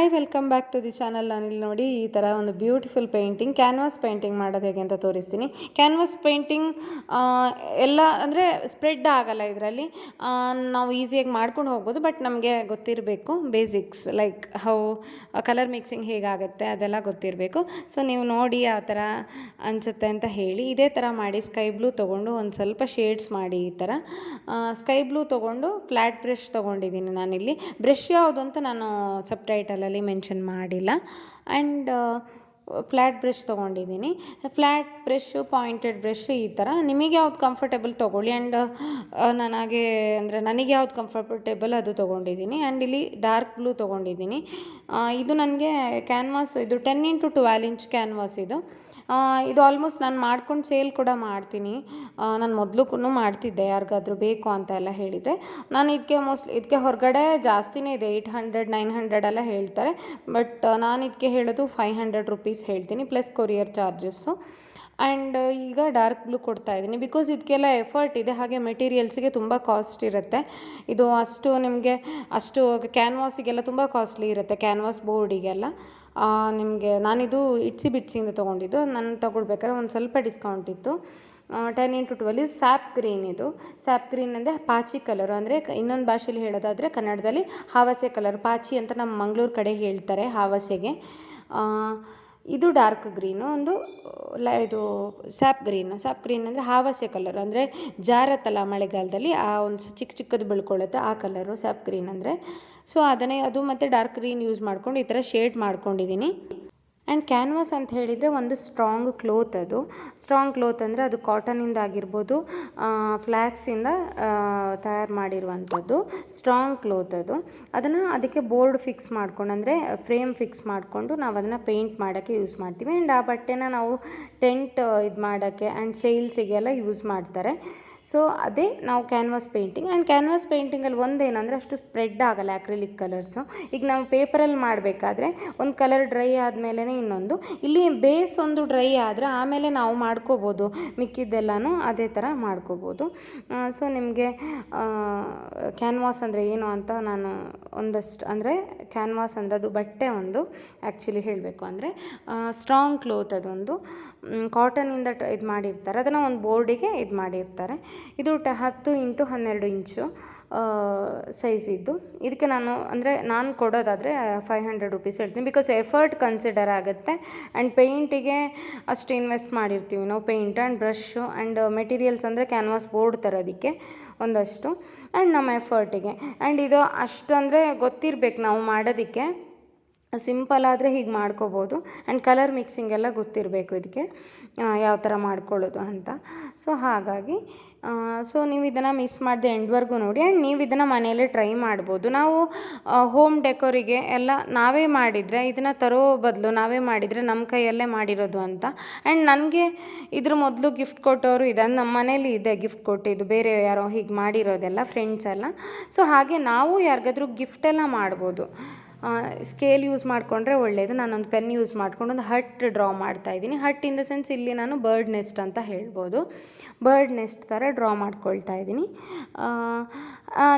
Hi welcome back to the channel. ನಾನಿಲ್ಲಿ ನೋಡಿ ಈ ಥರ ಒಂದು ಬ್ಯೂಟಿಫುಲ್ ಪೇಂಟಿಂಗ್ ಕ್ಯಾನ್ವಾಸ್ ಪೇಂಟಿಂಗ್ ಮಾಡೋದು ಹೇಗೆ ಅಂತ ತೋರಿಸ್ತೀನಿ. ಕ್ಯಾನ್ವಾಸ್ ಪೇಂಟಿಂಗ್ ಎಲ್ಲ ಅಂದರೆ ಸ್ಪ್ರೆಡ್ ಆಗಲ್ಲ ಇದರಲ್ಲಿ, ನಾವು ಈಸಿಯಾಗಿ ಮಾಡ್ಕೊಂಡು ಹೋಗ್ಬೋದು. ಬಟ್ ನಮಗೆ ಗೊತ್ತಿರಬೇಕು basics, like how colour mixing ಹೇಗಾಗುತ್ತೆ ಅದೆಲ್ಲ ಗೊತ್ತಿರಬೇಕು. ಸೊ ನೀವು ನೋಡಿ ಯಾವ ಥರ ಅನಿಸುತ್ತೆ ಅಂತ ಹೇಳಿ. ಇದೇ ಥರ ಮಾಡಿ ಸ್ಕೈ ಬ್ಲೂ ತೊಗೊಂಡು ಒಂದು ಸ್ವಲ್ಪ ಶೇಡ್ಸ್ ಮಾಡಿ. ಈ ಥರ ಸ್ಕೈ ಬ್ಲೂ ತೊಗೊಂಡು ಫ್ಲ್ಯಾಟ್ ಬ್ರಷ್ ತೊಗೊಂಡಿದ್ದೀನಿ. ನಾನಿಲ್ಲಿ ಬ್ರಷ್ ಯಾವುದು ಅಂತ ನಾನು ಸಬ್ಟೈಟಲಲ್ಲಿ ಮೆನ್ಷನ್ ಮಾಡಿಲ್ಲ. ಆ್ಯಂಡ್ ಫ್ಲ್ಯಾಟ್ ಬ್ರಷ್ ತೊಗೊಂಡಿದ್ದೀನಿ. ಫ್ಲ್ಯಾಟ್ ಬ್ರಷು, ಪಾಯಿಂಟೆಡ್ ಬ್ರಷು ಈ ಥರ ನಿಮಗೆ ಯಾವ್ದು ಕಂಫರ್ಟೇಬಲ್ ತೊಗೊಳ್ಳಿ. ಆ್ಯಂಡ್ ನನಗೆ ಯಾವ್ದು ಕಂಫರ್ಟೇಬಲ್ ಅದು ತೊಗೊಂಡಿದ್ದೀನಿ. ಆ್ಯಂಡ್ ಇಲ್ಲಿ ಡಾರ್ಕ್ ಬ್ಲೂ ತೊಗೊಂಡಿದ್ದೀನಿ. ಇದು ನನಗೆ ಕ್ಯಾನ್ವಾಸ್, ಇದು 10x12 ಇಂಚ್ ಕ್ಯಾನ್ವಾಸ್ ಇದು ಆಲ್ಮೋಸ್ಟ್ ನಾನು ಮಾಡ್ಕೊಂಡು ಸೇಲ್ ಕೂಡ ಮಾಡ್ತೀನಿ. ನಾನು ಮೊದಲು ಮಾಡ್ತಿದ್ದೆ, ಯಾರಿಗಾದರೂ ಬೇಕು ಅಂತ ಎಲ್ಲ ಹೇಳಿದರೆ. ನಾನು ಇದಕ್ಕೆ ಹೊರಗಡೆ ಜಾಸ್ತಿನೇ ಇದೆ, 800-900 ಎಲ್ಲ ಹೇಳ್ತಾರೆ. ಬಟ್ ನಾನು ಇದಕ್ಕೆ ಹೇಳೋದು 500 ರುಪೀಸ್ ಹೇಳ್ತೀನಿ, ಪ್ಲಸ್ ಕೊರಿಯರ್ ಚಾರ್ಜಸ್ಸು. ಆ್ಯಂಡ್ ಈಗ ಡಾರ್ಕ್ ಬ್ಲೂ ಕೊಡ್ತಾಯಿದ್ದೀನಿ ಬಿಕಾಸ್ ಇದಕ್ಕೆಲ್ಲ ಎಫರ್ಟ್ ಇದೆ. ಹಾಗೆ ಮೆಟೀರಿಯಲ್ಸ್ಗೆ ತುಂಬ ಕಾಸ್ಟ್ ಇರುತ್ತೆ. ಇದು ಅಷ್ಟು ಕ್ಯಾನ್ವಾಸಿಗೆಲ್ಲ ತುಂಬ ಕಾಸ್ಟ್ಲಿ ಇರುತ್ತೆ. ಕ್ಯಾನ್ವಾಸ್ ಬೋರ್ಡಿಗೆಲ್ಲ ನಾನಿದು ಬಿಟ್ಸಿಂದ ತೊಗೊಂಡಿದ್ದು. ನಾನು ತೊಗೊಳ್ಬೇಕಾದ್ರೆ ಒಂದು ಸ್ವಲ್ಪ ಡಿಸ್ಕೌಂಟ್ ಇತ್ತು. 10x12 sap green. ಇದು ಸ್ಯಾಪ್ ಗ್ರೀನ್ ಅಂದರೆ ಪಾಚಿ ಕಲರು, ಅಂದರೆ ಇನ್ನೊಂದು ಭಾಷೆಯಲ್ಲಿ ಹೇಳೋದಾದರೆ ಕನ್ನಡದಲ್ಲಿ ಹಾವಸೆ ಕಲರ್. ಪಾಚಿ ಅಂತ ನಮ್ಮ ಮಂಗಳೂರು ಕಡೆ ಹೇಳ್ತಾರೆ ಹಾವಸೆಗೆ. ಇದು ಡಾರ್ಕ್ ಗ್ರೀನು, ಇದು ಸ್ಯಾಪ್ ಗ್ರೀನ್ ಅಂದರೆ ಹಾವಸೆ ಕಲರ್, ಅಂದರೆ ಜಾರತ್ತಲ್ಲ ಮಳೆಗಾಲದಲ್ಲಿ ಒಂದು ಚಿಕ್ಕದು ಬೆಳ್ಕೊಳ್ಳುತ್ತೆ ಆ ಕಲರು ಸ್ಯಾಪ್ ಗ್ರೀನ್ ಅಂದರೆ. ಸೊ ಅದು ಮತ್ತು ಡಾರ್ಕ್ ಗ್ರೀನ್ ಯೂಸ್ ಮಾಡ್ಕೊಂಡು ಈ ಥರ ಶೇಡ್ ಮಾಡ್ಕೊಂಡಿದ್ದೀನಿ. ಆ್ಯಂಡ್ ಕ್ಯಾನ್ವಾಸ್ ಅಂತ ಹೇಳಿದರೆ ಒಂದು ಸ್ಟ್ರಾಂಗ್ ಕ್ಲೋತ್. ಅದು ಸ್ಟ್ರಾಂಗ್ ಕ್ಲೋತ್ ಅಂದರೆ ಅದು ಕಾಟನಿಂದ ಆಗಿರ್ಬೋದು, ಫ್ಲ್ಯಾಕ್ಸಿಂದ ತಯಾರು ಮಾಡಿರುವಂಥದ್ದು ಸ್ಟ್ರಾಂಗ್ ಕ್ಲೋತ್. ಅದಕ್ಕೆ ಬೋರ್ಡ್ ಫಿಕ್ಸ್ ಮಾಡ್ಕೊಂಡು, ಅಂದರೆ ಫ್ರೇಮ್ ಫಿಕ್ಸ್ ಮಾಡಿಕೊಂಡು ನಾವು ಅದನ್ನು ಪೇಂಟ್ ಮಾಡೋಕ್ಕೆ ಯೂಸ್ ಮಾಡ್ತೀವಿ. ಆ್ಯಂಡ್ ಆ ಬಟ್ಟೆನ ನಾವು ಟೆಂಟ್ ಇದು ಮಾಡೋಕ್ಕೆ ಆ್ಯಂಡ್ ಸೇಲ್ಸಿಗೆಲ್ಲ ಯೂಸ್ ಮಾಡ್ತಾರೆ. ಸೊ ಅದೇ ನಾವು ಕ್ಯಾನ್ವಾಸ್ ಪೇಂಟಿಂಗ್. ಆ್ಯಂಡ್ ಕ್ಯಾನ್ವಾಸ್ ಪೇಂಟಿಂಗಲ್ಲಿ ಒಂದೇನಂದರೆ ಅಷ್ಟು ಸ್ಪ್ರೆಡ್ ಆಗಲ್ಲ ಅಕ್ರಿಲಿಕ್ ಕಲರ್ಸು. ಈಗ ನಾವು ಪೇಪರಲ್ಲಿ ಮಾಡಬೇಕಾದ್ರೆ ಒಂದು ಕಲರ್ ಡ್ರೈ ಆದಮೇಲೆ ಇನ್ನೊಂದು, ಇಲ್ಲಿ ಬೇಸ್ ಒಂದು ಡ್ರೈ ಆದರೆ ಆಮೇಲೆ ನಾವು ಮಾಡ್ಕೋಬೋದು, ಮಿಕ್ಕಿದ್ದೆಲ್ಲನೂ ಅದೇ ಥರ ಮಾಡ್ಕೋಬೋದು. ಸೊ ನಿಮಗೆ ಕ್ಯಾನ್ವಾಸ್ ಅಂದರೆ ಏನು ಅಂತ ನಾನು ಅಂದರೆ ಕ್ಯಾನ್ವಾಸ್ ಅಂದರೆ ಅದು ಬಟ್ಟೆ ಒಂದು, ಆ್ಯಕ್ಚುಲಿ ಹೇಳಬೇಕು ಅಂದರೆ ಸ್ಟ್ರಾಂಗ್ ಕ್ಲೋತ್. ಅದೊಂದು ಕಾಟನಿಂದ ಇದು ಮಾಡಿರ್ತಾರೆ, ಅದನ್ನು ಒಂದು ಬೋರ್ಡಿಗೆ ಇದು ಮಾಡಿರ್ತಾರೆ. ಇದು 10x12 ಇಂಚು ಸೈಜ್ ಇದ್ದು. ಇದಕ್ಕೆ ನಾನು ಕೊಡೋದಾದರೆ 500 ರುಪೀಸ್ ಹೇಳ್ತೀನಿ, ಬಿಕಾಸ್ ಎಫರ್ಟ್ ಕನ್ಸಿಡರ್ ಆಗುತ್ತೆ. ಆ್ಯಂಡ್ ಪೇಂಟಿಗೆ ಅಷ್ಟು ಇನ್ವೆಸ್ಟ್ ಮಾಡಿರ್ತೀವಿ ನಾವು, paint and brush and materials ಅಂದರೆ ಕ್ಯಾನ್ವಾಸ್ ಬೋರ್ಡ್ ತರೋದಕ್ಕೆ ಒಂದಷ್ಟು, ಆ್ಯಂಡ್ ನಮ್ಮ ಎಫರ್ಟಿಗೆ. ಆ್ಯಂಡ್ ಇದು ಅಷ್ಟು ಅಂದರೆ ಗೊತ್ತಿರಬೇಕು ನಾವು ಮಾಡೋದಕ್ಕೆ. ಸಿಂಪಲ್ ಆದರೆ ಹೀಗೆ ಮಾಡ್ಕೋಬೋದು. ಆ್ಯಂಡ್ ಕಲರ್ ಮಿಕ್ಸಿಂಗ್ ಎಲ್ಲ ಗೊತ್ತಿರಬೇಕು ಇದಕ್ಕೆ, ಯಾವ ಥರ ಮಾಡ್ಕೊಳ್ಳೋದು ಅಂತ. ಸೊ ಹಾಗಾಗಿ ನೀವು ಇದನ್ನು ಮಿಸ್ ಮಾಡದೆ ಎಂಡ್ವರೆಗೂ ನೋಡಿ. ಆ್ಯಂಡ್ ನೀವು ಇದನ್ನು ಮನೆಯಲ್ಲೇ ಟ್ರೈ ಮಾಡ್ಬೋದು. ನಾವು ಹೋಮ್ ಡೆಕೋರಿಗೆ ಎಲ್ಲ ನಾವೇ ಮಾಡಿದರೆ, ಇದನ್ನು ತರೋ ಬದಲು ನಾವೇ ಮಾಡಿದರೆ ನಮ್ಮ ಕೈಯಲ್ಲೇ ಮಾಡಿರೋದು ಅಂತ. ಆ್ಯಂಡ್ ನನಗೆ ಇದ್ರ ಮೊದಲು ಗಿಫ್ಟ್ ಕೊಟ್ಟವರು ಇದನ್ನು ನಮ್ಮ ಮನೇಲಿ ಇದೆ, ಗಿಫ್ಟ್ ಕೊಟ್ಟಿದ್ದು ಬೇರೆ ಯಾರೋ ಹೀಗೆ ಮಾಡಿರೋದೆಲ್ಲ ಫ್ರೆಂಡ್ಸ್ ಎಲ್ಲ. ಸೊ ಹಾಗೆ ನಾವು ಯಾರಿಗಾದ್ರೂ ಗಿಫ್ಟೆಲ್ಲ ಮಾಡ್ಬೋದು. ಸ್ಕೇಲ್ ಯೂಸ್ ಮಾಡಿಕೊಂಡ್ರೆ ಒಳ್ಳೆಯದು. ನಾನೊಂದು ಪೆನ್ ಯೂಸ್ ಮಾಡ್ಕೊಂಡು ಒಂದು ಹಟ್ ಡ್ರಾ ಮಾಡ್ತಾಯಿದ್ದೀನಿ. ಹಟ್ ಇನ್ ದ ಸೆನ್ಸ್ ಇಲ್ಲಿ ನಾನು ಬರ್ಡ್ ನೆಸ್ಟ್ ಅಂತ ಹೇಳ್ಬೋದು. ಬರ್ಡ್ ನೆಸ್ಟ್ ಥರ ಡ್ರಾ ಮಾಡ್ಕೊಳ್ತಾ ಇದ್ದೀನಿ.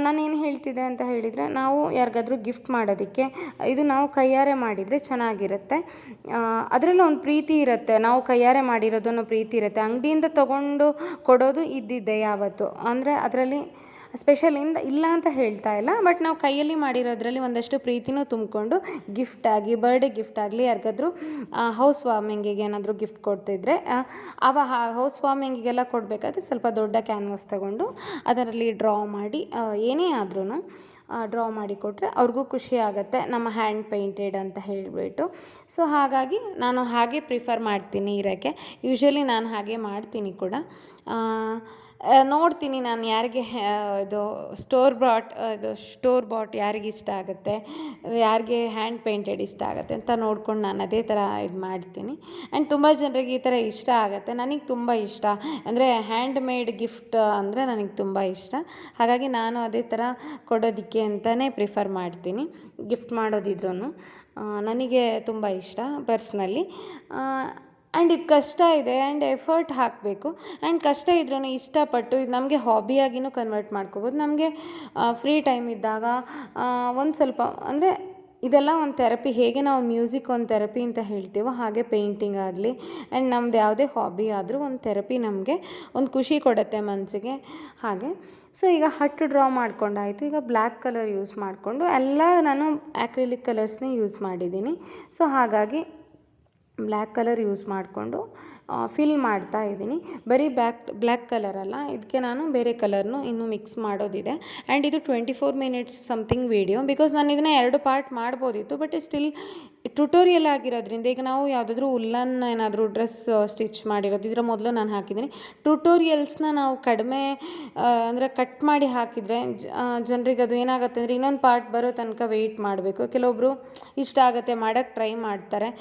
ನಾನೇನು ಹೇಳ್ತಿದ್ದೆ ಅಂತ ಹೇಳಿದರೆ, ನಾವು ಯಾರಿಗಾದ್ರೂ ಗಿಫ್ಟ್ ಮಾಡೋದಕ್ಕೆ ಇದು ನಾವು ಕೈಯಾರೆ ಮಾಡಿದರೆ ಚೆನ್ನಾಗಿರುತ್ತೆ. ಅದರಲ್ಲೂ ಒಂದು ಪ್ರೀತಿ ಇರುತ್ತೆ, ನಾವು ಕೈಯಾರೆ ಮಾಡಿರೋದನ್ನು ಪ್ರೀತಿ ಇರುತ್ತೆ. ಅಂಗಡಿಯಿಂದ ತೊಗೊಂಡು ಕೊಡೋದು ಇದ್ದಿದ್ದೆ ಯಾವತ್ತು, ಅಂದರೆ ಅದರಲ್ಲಿ ಸ್ಪೆಷಲ್ ಇಲ್ಲ ಅಂತ ಹೇಳ್ತಾ ಇಲ್ಲ, ಬಟ್ ನಾವು ಕೈಯಲ್ಲಿ ಮಾಡಿರೋದ್ರಲ್ಲಿ ಒಂದಷ್ಟು ಪ್ರೀತಿನೂ ತುಂಬಿಕೊಂಡು ಗಿಫ್ಟಾಗಿ, ಬರ್ಡೇ ಗಿಫ್ಟ್ ಆಗಲಿ, ಯಾರಿಗಾದ್ರೂ ಹೌಸ್ ವಾರ್ಮಿಂಗಿಗೆ ಏನಾದರೂ ಗಿಫ್ಟ್ ಕೊಡ್ತಿದ್ರೆ ಹೌಸ್ ವಾರ್ಮಿಂಗಿಗೆಲ್ಲ ಕೊಡಬೇಕಾದ್ರೆ ಸ್ವಲ್ಪ ದೊಡ್ಡ ಕ್ಯಾನ್ವಾಸ್ ತಗೊಂಡು ಅದರಲ್ಲಿ ಡ್ರಾ ಮಾಡಿ, ಏನೇ ಆದ್ರೂ ಡ್ರಾ ಮಾಡಿ ಕೊಟ್ಟರೆ ಅವ್ರಿಗೂ ಖುಷಿ ಆಗುತ್ತೆ, ನಮ್ಮ ಹ್ಯಾಂಡ್ ಪೇಂಟೆಡ್ ಅಂತ ಹೇಳಿಬಿಟ್ಟು. ಸೊ ಹಾಗಾಗಿ ನಾನು ಹಾಗೆ ಪ್ರಿಫರ್ ಮಾಡ್ತೀನಿ ಇರೋಕ್ಕೆ. ಯೂಶ್ವಲಿ ನಾನು ಹಾಗೆ ಮಾಡ್ತೀನಿ ಕೂಡ. ನೋಡ್ತೀನಿ ನಾನು ಯಾರಿಗೆ ಇದು ಸ್ಟೋರ್ ಬಾಟ್ ಯಾರಿಗೆ ಇಷ್ಟ ಆಗುತ್ತೆ, ಯಾರಿಗೆ ಹ್ಯಾಂಡ್ ಪೇಂಟೆಡ್ ಇಷ್ಟ ಆಗುತ್ತೆ ಅಂತ ನೋಡ್ಕೊಂಡು ನಾನು ಅದೇ ಥರ ಇದು ಮಾಡ್ತೀನಿ. ಆ್ಯಂಡ್ ತುಂಬ ಜನರಿಗೆ ಈ ಥರ ಇಷ್ಟ ಆಗುತ್ತೆ. ನನಗೆ ತುಂಬ ಇಷ್ಟ, ಅಂದರೆ ಹ್ಯಾಂಡ್ ಮೇಡ್ ಗಿಫ್ಟ್ ಅಂದರೆ ನನಗೆ ತುಂಬ ಇಷ್ಟ. ಹಾಗಾಗಿ ನಾನು ಅದೇ ಥರ ಕೊಡೋದಕ್ಕೆ ಅಂತಲೇ ಪ್ರಿಫರ್ ಮಾಡ್ತೀನಿ. ಗಿಫ್ಟ್ ಮಾಡೋದಿದ್ರೂ ನನಗೆ ತುಂಬ ಇಷ್ಟ ಪರ್ಸ್ನಲಿ. ಆ್ಯಂಡ್ ಇದು ಕಷ್ಟ ಇದೆ, ಆ್ಯಂಡ್ ಎಫರ್ಟ್ ಹಾಕಬೇಕು. ಆ್ಯಂಡ್ ಕಷ್ಟ ಇದ್ರೂ ಇಷ್ಟಪಟ್ಟು ಇದು ನಮಗೆ ಹಾಬಿಯಾಗಿಯೂ ಕನ್ವರ್ಟ್ ಮಾಡ್ಕೋಬೋದು. ನಮಗೆ ಫ್ರೀ ಟೈಮ್ ಇದ್ದಾಗ ಒಂದು ಸ್ವಲ್ಪ ಅಂದರೆ ಇದೆಲ್ಲ ಒಂದು ಥೆರಪಿ. ಹೇಗೆ ನಾವು ಮ್ಯೂಸಿಕ್ ಒಂದು ಥೆರಪಿ ಅಂತ ಹೇಳ್ತೀವೋ ಹಾಗೆ ಪೇಂಟಿಂಗ್ ಆಗಲಿ ಆ್ಯಂಡ್ ನಮ್ದು ಯಾವುದೇ ಹಾಬಿ ಆದರೂ ಒಂದು ಥೆರಪಿ, ನಮಗೆ ಒಂದು ಖುಷಿ ಕೊಡುತ್ತೆ ಮನಸ್ಸಿಗೆ. ಹಾಗೆ ಸೊ ಈಗ ಹಟ್ಟು ಡ್ರಾ ಮಾಡ್ಕೊಂಡಾಯಿತು. ಈಗ ಬ್ಲ್ಯಾಕ್ ಕಲರ್ ಯೂಸ್ ಮಾಡಿಕೊಂಡು ಎಲ್ಲ ನಾನು ಆ್ಯಕ್ರಿಲಿಕ್ ಕಲರ್ಸ್ನೇ ಯೂಸ್ ಮಾಡಿದ್ದೀನಿ. ಸೊ ಹಾಗಾಗಿ ಬ್ಲ್ಯಾಕ್ ಕಲರ್ ಯೂಸ್ ಮಾಡಿಕೊಂಡು ಫಿಲ್ ಮಾಡ್ತಾ ಇದ್ದೀನಿ. ಬರೀ ಬ್ಲ್ಯಾಕ್ ಕಲರ್ ಅಲ್ಲ, ಇದಕ್ಕೆ ನಾನು ಬೇರೆ ಕಲರ್ನು ಇನ್ನೂ ಮಿಕ್ಸ್ ಮಾಡೋದಿದೆ. ಆ್ಯಂಡ್ ಇದು 24 ಮಿನಿಟ್ಸ್ ಸಮಥಿಂಗ್ ವೀಡಿಯೋ, ಬಿಕಾಸ್ ನಾನು ಇದನ್ನು 2 ಪಾರ್ಟ್ ಮಾಡ್ಬೋದಿತ್ತು. ಬಟ್ ಸ್ಟಿಲ್ ಟ್ಯುಟೋರಿಯಲ್ ಆಗಿರೋದ್ರಿಂದ, ಈಗ ನಾವು ಯಾವುದಾದ್ರೂ ಉಲ್ಲನ್ ಏನಾದರೂ ಡ್ರೆಸ್ ಸ್ಟಿಚ್ ಮಾಡಿರೋದು ಇದರ ಮೊದಲು ನಾನು ಹಾಕಿದ್ದೀನಿ. ಟ್ಯುಟೋರಿಯಲ್ಸ್ನ ನಾವು ಕಡಿಮೆ ಅಂದರೆ ಕಟ್ ಮಾಡಿ ಹಾಕಿದರೆ ಜನರಿಗೆ ಅದು ಏನಾಗುತ್ತೆ ಅಂದರೆ ಇನ್ನೊಂದು ಪಾರ್ಟ್ ಬರೋ ತನಕ ವೆಯ್ಟ್ ಮಾಡಬೇಕು. ಕೆಲವೊಬ್ಬರು ಇಷ್ಟ ಆಗುತ್ತೆ ಮಾಡೋಕ್ಕೆ ಟ್ರೈ ಮಾಡ್ತಾರೆ.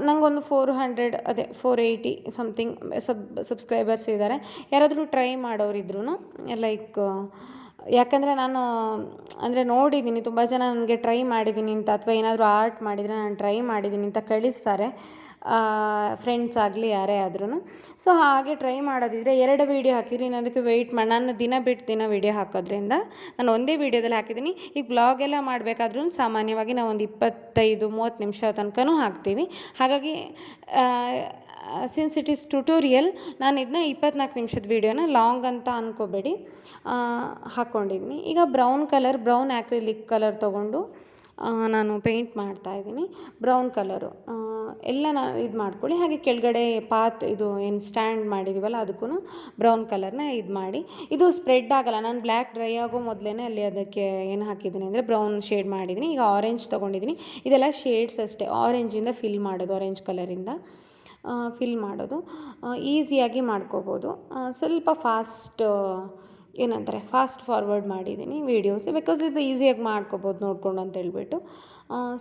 ನನಗೊಂದು 400 ಅದೇ 480 ಸಮಥಿಂಗ್ ಸಬ್ಸ್ಕ್ರೈಬರ್ಸ್ ಇದ್ದಾರೆ. ಯಾರಾದರೂ ಟ್ರೈ ಮಾಡೋರಿದ್ರು ಲೈಕ್, ಯಾಕಂದರೆ ನಾನು ಅಂದರೆ ನೋಡಿದ್ದೀನಿ ತುಂಬ ಜನ ನನಗೆ ಟ್ರೈ ಮಾಡಿದ್ದೀನಿ ಅಂತ, ಅಥವಾ ಏನಾದರೂ ಆರ್ಟ್ ಮಾಡಿದರೆ ನಾನು ಟ್ರೈ ಮಾಡಿದ್ದೀನಿ ಅಂತ ಕಳಿಸ್ತಾರೆ, ಫ್ರೆಂಡ್ಸ್ ಆಗಲಿ ಯಾರೇ ಆದ್ರೂ. ಸೊ ಹಾಗೆ ಟ್ರೈ ಮಾಡೋದಿದ್ರೆ 2 ವೀಡಿಯೋ ಹಾಕಿರಿ, ನಾನು ಅದಕ್ಕೆ ವೆಯ್ಟ್ ಮಾಡಿ, ನಾನು ದಿನ ಬಿಟ್ಟು ದಿನ ವೀಡಿಯೋ ಹಾಕೋದ್ರಿಂದ ನಾನು ಒಂದೇ ವೀಡಿಯೋದಲ್ಲಿ ಹಾಕಿದ್ದೀನಿ. ಈಗ ಬ್ಲಾಗ್ ಎಲ್ಲ ಮಾಡಬೇಕಾದ್ರೂ ಸಾಮಾನ್ಯವಾಗಿ ನಾವು ಒಂದು 25-30 ನಿಮಿಷ ತನಕನೂ ಹಾಕ್ತೀವಿ. ಹಾಗಾಗಿ ಸಿನ್ಸ್ ಇಟ್ ಈಸ್ ಟ್ಯುಟೋರಿಯಲ್, ನಾನು ಇದನ್ನ 24 ನಿಮಿಷದ ವೀಡಿಯೋನ ಲಾಂಗ್ ಅಂತ ಅಂದ್ಕೋಬೇಡಿ, ಹಾಕ್ಕೊಂಡಿದ್ದೀನಿ. ಈಗ ಬ್ರೌನ್ ಆ್ಯಕ್ರಿಲಿಕ್ ಕಲರ್ ತೊಗೊಂಡು ನಾನು ಪೇಂಟ್ ಮಾಡ್ತಾಯಿದ್ದೀನಿ. ಬ್ರೌನ್ ಕಲರು ಎಲ್ಲ ಇದು ಮಾಡ್ಕೊಳ್ಳಿ. ಹಾಗೆ ಕೆಳಗಡೆ ಇದು ಏನು ಸ್ಟ್ಯಾಂಡ್ ಮಾಡಿದ್ದೀವಲ್ಲ ಅದಕ್ಕೂ ಬ್ರೌನ್ ಕಲರ್ನ ಇದು ಮಾಡಿ. ಇದು ಸ್ಪ್ರೆಡ್ ಆಗೋಲ್ಲ, ನಾನು ಬ್ಲ್ಯಾಕ್ ಡ್ರೈ ಆಗೋ ಮೊದಲೇ ಅಲ್ಲಿ ಅದಕ್ಕೆ ಏನು ಹಾಕಿದ್ದೀನಿ ಅಂದರೆ ಬ್ರೌನ್ ಶೇಡ್ ಮಾಡಿದ್ದೀನಿ. ಈಗ ಆರೆಂಜ್ ತೊಗೊಂಡಿದ್ದೀನಿ. ಇದೆಲ್ಲ ಶೇಡ್ಸ್ ಅಷ್ಟೇ, ಆರೆಂಜಿಂದ ಫಿಲ್ ಮಾಡೋದು, ಆರೆಂಜ್ ಕಲರಿಂದ ಫಿಲ್ ಮಾಡೋದು ಈಸಿಯಾಗಿ ಮಾಡ್ಕೋಬೋದು. ಸ್ವಲ್ಪ ಫಾಸ್ಟ್ ಫಾರ್ವರ್ಡ್ ಮಾಡಿದ್ದೀನಿ ವೀಡಿಯೋಸ್, ಬಿಕಾಸ್ ಇದು ಈಸಿಯಾಗಿ ಮಾಡ್ಕೋಬೋದು ನೋಡ್ಕೊಂಡು ಅಂತ ಹೇಳ್ಬಿಟ್ಟು.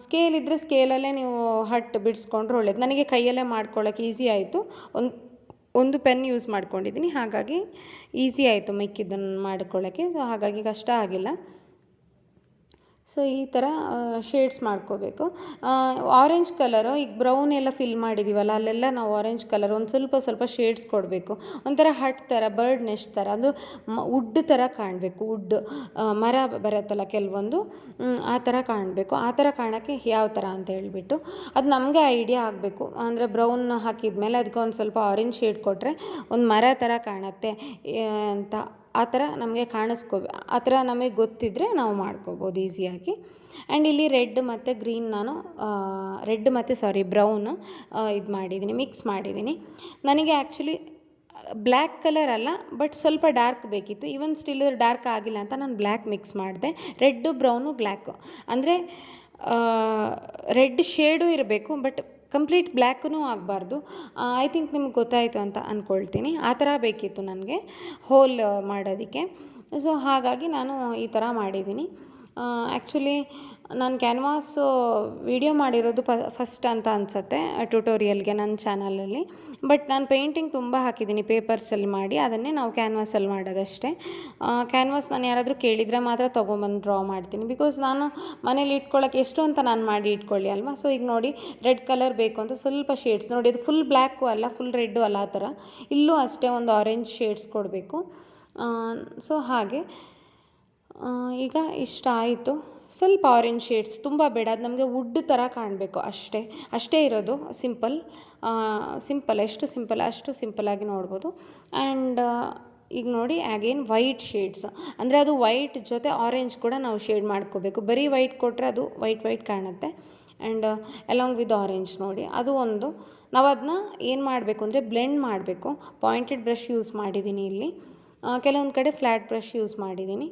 ಸ್ಕೇಲ್ ಇದ್ದರೆ ಸ್ಕೇಲಲ್ಲೇ ನೀವು ಹಟ್ಟು ಬಿಡಿಸ್ಕೊಂಡ್ರೆ ಒಳ್ಳೇದು. ನನಗೆ ಕೈಯಲ್ಲೇ ಮಾಡ್ಕೊಳ್ಳೋಕೆ ಈಸಿ ಆಯಿತು. ಒಂದು ಪೆನ್ ಯೂಸ್ ಮಾಡ್ಕೊಂಡಿದ್ದೀನಿ, ಹಾಗಾಗಿ ಈಸಿ ಆಯಿತು ಮಿಕ್ಕಿದ್ದನ್ನು ಮಾಡ್ಕೊಳ್ಳೋಕ್ಕೆ. ಸೊ ಹಾಗಾಗಿ ಕಷ್ಟ ಆಗಿಲ್ಲ. ಸೊ ಈ ಥರ ಶೇಡ್ಸ್ ಮಾಡ್ಕೋಬೇಕು. ಆರೆಂಜ್ ಕಲರು, ಈಗ ಬ್ರೌನ್ ಎಲ್ಲ ಫಿಲ್ ಮಾಡಿದ್ದೀವಲ್ಲ ಅಲ್ಲೆಲ್ಲ ನಾವು ಆರೆಂಜ್ ಕಲರ್ ಒಂದು ಸ್ವಲ್ಪ ಶೇಡ್ಸ್ ಕೊಡಬೇಕು. ಒಂಥರ ಹಟ್ ಥರ, ಬರ್ಡ್ ನೆಸ್ಟ್ ಥರ, ಅದು ವುಡ್ ಥರ ಕಾಣಬೇಕು. ಮರ ಬರುತ್ತಲ್ಲ ಕೆಲವೊಂದು, ಆ ಥರ ಕಾಣಬೇಕು. ಆ ಥರ ಕಾಣೋಕ್ಕೆ ಯಾವ ಥರ ಅಂತ ಹೇಳ್ಬಿಟ್ಟು ಅದು ನಮಗೆ ಐಡಿಯಾ ಆಗಬೇಕು. ಅಂದರೆ ಬ್ರೌನ್ ಹಾಕಿದ್ಮೇಲೆ ಅದಕ್ಕೆ ಒಂದು ಸ್ವಲ್ಪ ಆರೆಂಜ್ ಶೇಡ್ ಕೊಟ್ಟರೆ ಒಂದು ಮರ ಥರ ಕಾಣುತ್ತೆ ಅಂತ, ಆ ಥರ ನಮಗೆ ಆ ಥರ ನಮಗೆ ಗೊತ್ತಿದ್ದರೆ ನಾವು ಮಾಡ್ಕೋಬೋದು ಈಸಿಯಾಗಿ. ಆ್ಯಂಡ್ ಇಲ್ಲಿ ರೆಡ್ ಮತ್ತು ಬ್ರೌನ್ ಇದು ಮಾಡಿದ್ದೀನಿ, ಮಿಕ್ಸ್ ಮಾಡಿದ್ದೀನಿ. ನನಗೆ ಆ್ಯಕ್ಚುಲಿ ಬ್ಲ್ಯಾಕ್ ಕಲರ್ ಅಲ್ಲ, ಬಟ್ ಸ್ವಲ್ಪ ಡಾರ್ಕ್ ಬೇಕಿತ್ತು. ಈವನ್ ಸ್ಟಿಲ್ ಡಾರ್ಕ್ ಆಗಿಲ್ಲ ಅಂತ ನಾನು ಬ್ಲ್ಯಾಕ್ ಮಿಕ್ಸ್ ಮಾಡಿದೆ. ರೆಡ್ಡು, ಬ್ರೌನು, ಬ್ಲ್ಯಾಕು, ಅಂದರೆ ರೆಡ್ ಶೇಡು ಇರಬೇಕು, ಬಟ್ ಕಂಪ್ಲೀಟ್ ಬ್ಲ್ಯಾಕೂ ಆಗಬಾರ್ದು. ಐ ಥಿಂಕ್ ನಿಮ್ಗೆ ಗೊತ್ತಾಯಿತು ಅಂತ ಅಂದ್ಕೊಳ್ತೀನಿ. ಆ ಥರ ಬೇಕಿತ್ತು ನನಗೆ ಹೋಲ್ ಮಾಡೋದಕ್ಕೆ. ಸೊ ಹಾಗಾಗಿ ನಾನು ಈ ಥರ ಮಾಡಿದ್ದೀನಿ. ಆ್ಯಕ್ಚುಲಿ ನಾನು ಕ್ಯಾನ್ವಾಸ್ ವಿಡಿಯೋ ಮಾಡಿರೋದು ಫಸ್ಟ್ ಅಂತ ಅನಿಸುತ್ತೆ ಟ್ಯುಟೋರಿಯಲ್ಗೆ ನನ್ನ ಚಾನಲಲ್ಲಿ. ಬಟ್ ನಾನು ಪೇಂಟಿಂಗ್ ತುಂಬ ಹಾಕಿದ್ದೀನಿ ಪೇಪರ್ಸಲ್ಲಿ ಮಾಡಿ, ಅದನ್ನೇ ನಾವು ಕ್ಯಾನ್ವಾಸಲ್ಲಿ ಮಾಡೋದಷ್ಟೇ. ಕ್ಯಾನ್ವಾಸ್ ನಾನು ಯಾರಾದರೂ ಕೇಳಿದರೆ ಮಾತ್ರ ತೊಗೊಂಬಂದು ಡ್ರಾ ಮಾಡ್ತೀನಿ, ಬಿಕಾಸ್ ನಾನು ಮನೇಲಿ ಇಟ್ಕೊಳ್ಳೋಕೆ ಎಷ್ಟು ಅಂತ ನಾನು ಮಾಡಿ ಇಟ್ಕೊಳ್ಳಿ ಅಲ್ವಾ. ಸೊ ಈಗ ನೋಡಿ, ರೆಡ್ ಕಲರ್ ಬೇಕು ಅಂತ ಸ್ವಲ್ಪ ಶೇಡ್ಸ್ ನೋಡಿ, ಅದು ಫುಲ್ ಬ್ಲ್ಯಾಕು ಅಲ್ಲ, ಫುಲ್ ರೆಡ್ಡು ಅಲ್ಲ, ಆ ಥರ ಇಲ್ಲೂ ಅಷ್ಟೇ ಒಂದು ಆರೆಂಜ್ ಶೇಡ್ಸ್ ಕೊಡಬೇಕು. ಸೊ ಹಾಗೆ ಈಗ ಇಷ್ಟ ಆಯಿತು. ಸ್ವಲ್ಪ ಆರೆಂಜ್ ಶೇಡ್ಸ್, ತುಂಬ ಬೇಡ, ಅದು ನಮಗೆ ವುಡ್ ಥರ ಕಾಣಬೇಕು ಅಷ್ಟೇ ಇರೋದು. ಸಿಂಪಲ್ ಎಷ್ಟು ಸಿಂಪಲ್ ಅಷ್ಟು ಸಿಂಪಲ್ಲಾಗಿ ನೋಡ್ಬೋದು. ಆ್ಯಂಡ್ ಈಗ ನೋಡಿ ಅಗೇನ್ ವೈಟ್ ಶೇಡ್ಸ್, ಅಂದರೆ ಅದು ವೈಟ್ ಜೊತೆ ಆರೆಂಜ್ ಕೂಡ ನಾವು ಶೇಡ್ ಮಾಡ್ಕೋಬೇಕು. ಬರೀ ವೈಟ್ ಕೊಟ್ಟರೆ ಅದು ವೈಟ್ ಕಾಣುತ್ತೆ. ಆ್ಯಂಡ್ ಅಲಾಂಗ್ ವಿತ್ ಆರೆಂಜ್ ನೋಡಿ, ಅದು ಒಂದು ನಾವು ಅದನ್ನ ಏನು ಮಾಡಬೇಕು ಅಂದರೆ ಬ್ಲೆಂಡ್ ಮಾಡಬೇಕು. ಪಾಯಿಂಟೆಡ್ ಬ್ರಷ್ ಯೂಸ್ ಮಾಡಿದ್ದೀನಿ ಇಲ್ಲಿ, ಕೆಲವೊಂದು ಕಡೆ ಫ್ಲ್ಯಾಟ್ ಬ್ರಷ್ ಯೂಸ್ ಮಾಡಿದ್ದೀನಿ.